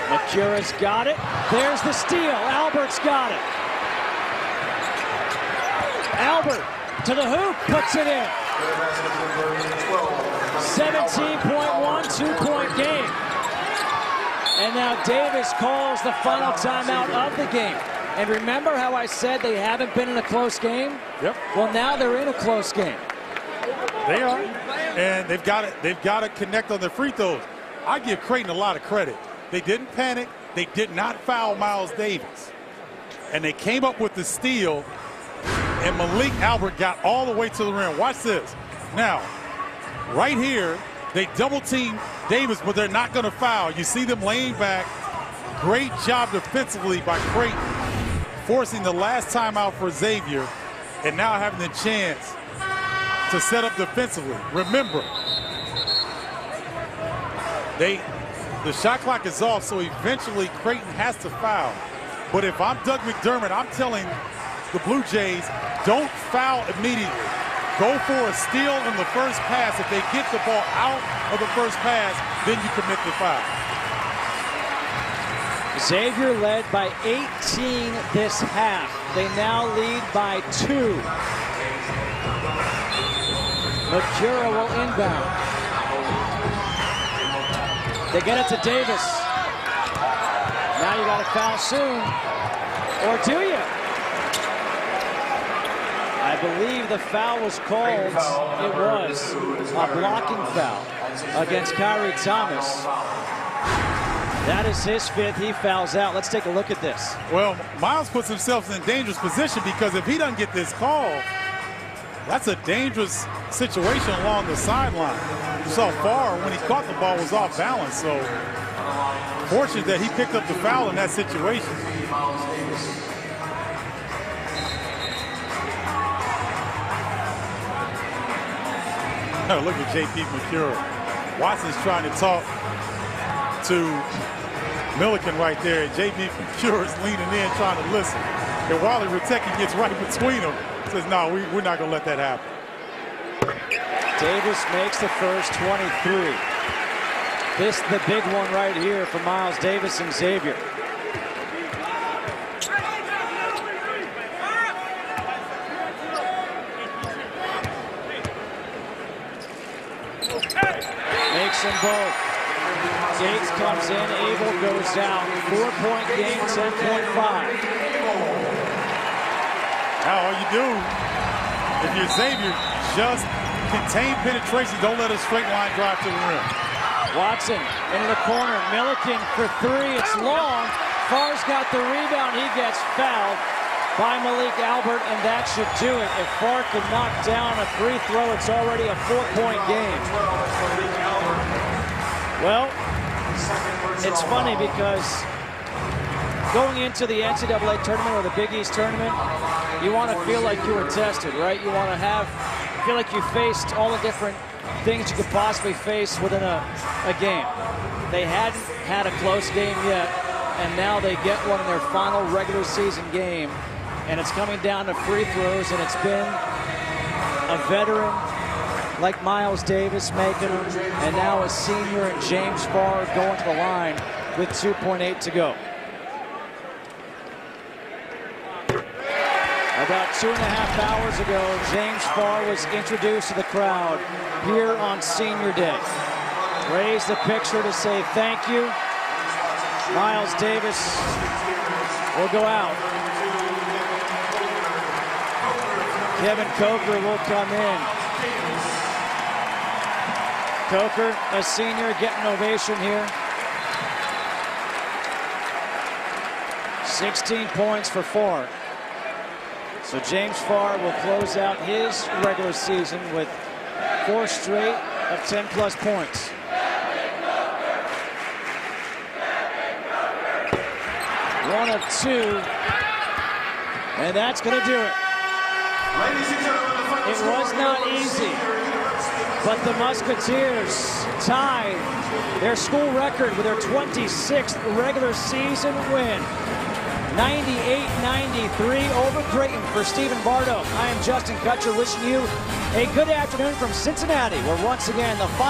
Macura's got it. There's the steal. Albert's got it. Albert to the hoop, puts it in. 17.1, 2-point game. And now Davis calls the final timeout of the game. And remember how I said they haven't been in a close game? Yep. Well, now they're in a close game. They are. And they've got to connect on their free throws. I give Creighton a lot of credit. They didn't panic. They did not foul Myles Davis. And they came up with the steal. And Malik Albert got all the way to the rim. Watch this. Now, right here, they double team Davis, but they're not going to foul. You see them laying back. Great job defensively by Creighton, forcing the last timeout for Xavier, and now having the chance to set up defensively. Remember, the shot clock is off, so eventually Creighton has to foul. But if I'm Doug McDermott, I'm telling the Blue Jays, don't foul immediately. Go for a steal in the first pass. If they get the ball out of the first pass, then you commit the foul. Xavier led by 18 this half. They now lead by 2. Makura will inbound. They get it to Davis. Now you got to foul soon. Or do you? I believe the foul was called. It was a blocking foul against Kyrie Thomas. That is his 5th. He fouls out. Let's take a look at this. Well, Myles puts himself in a dangerous position because if he doesn't get this call, that's a dangerous situation along the sideline. You saw Farr, when he caught the ball, was off balance. So fortunate that he picked up the foul in that situation. Look at J.P. Makura. Watson's trying to talk to Milliken right there. J.P. Makura is leaning in trying to listen. And Wally Rutecki gets right between them. Says, no, we're not going to let that happen. Davis makes the first 23. This is the big one right here for Myles Davis and Xavier. Makes them both. Gates comes in, Abel goes down. 4-point game, 10.5. Now all you do, if you're Xavier, just contain penetration. Don't let a straight line drive to the rim. Watson into the corner. Milliken for 3. It's long. Farr's got the rebound. He gets fouled by Malik Albert, and that should do it. If Farr can knock down a free throw, it's already a 4-point game. Well, it's funny because going into the NCAA tournament or the Big East tournament, you want to feel like you were tested, right? You want to feel like you faced all the different things you could possibly face within a game. They hadn't had a close game yet, and now they get one in their final regular season game, and it's coming down to free throws, and it's been a veteran like Myles Davis making them, and now a senior and James Farr going to the line with 2.8 to go. About 2.5 hours ago, James Farr was introduced to the crowd here on Senior Day. Raised the picture to say thank you. Myles Davis will go out. Kevin Coker will come in. Coker, a senior, getting an ovation here. 16 points for Farr. So James Farr will close out his regular season with 4 straight of 10-plus points. One of 2, and that's going to do it. It was not easy, but the Musketeers tied their school record with their 26th regular season win. 98-93 over Creighton. For Stephen Bardo, I am Justin Kutcher wishing you a good afternoon from Cincinnati, where once again the final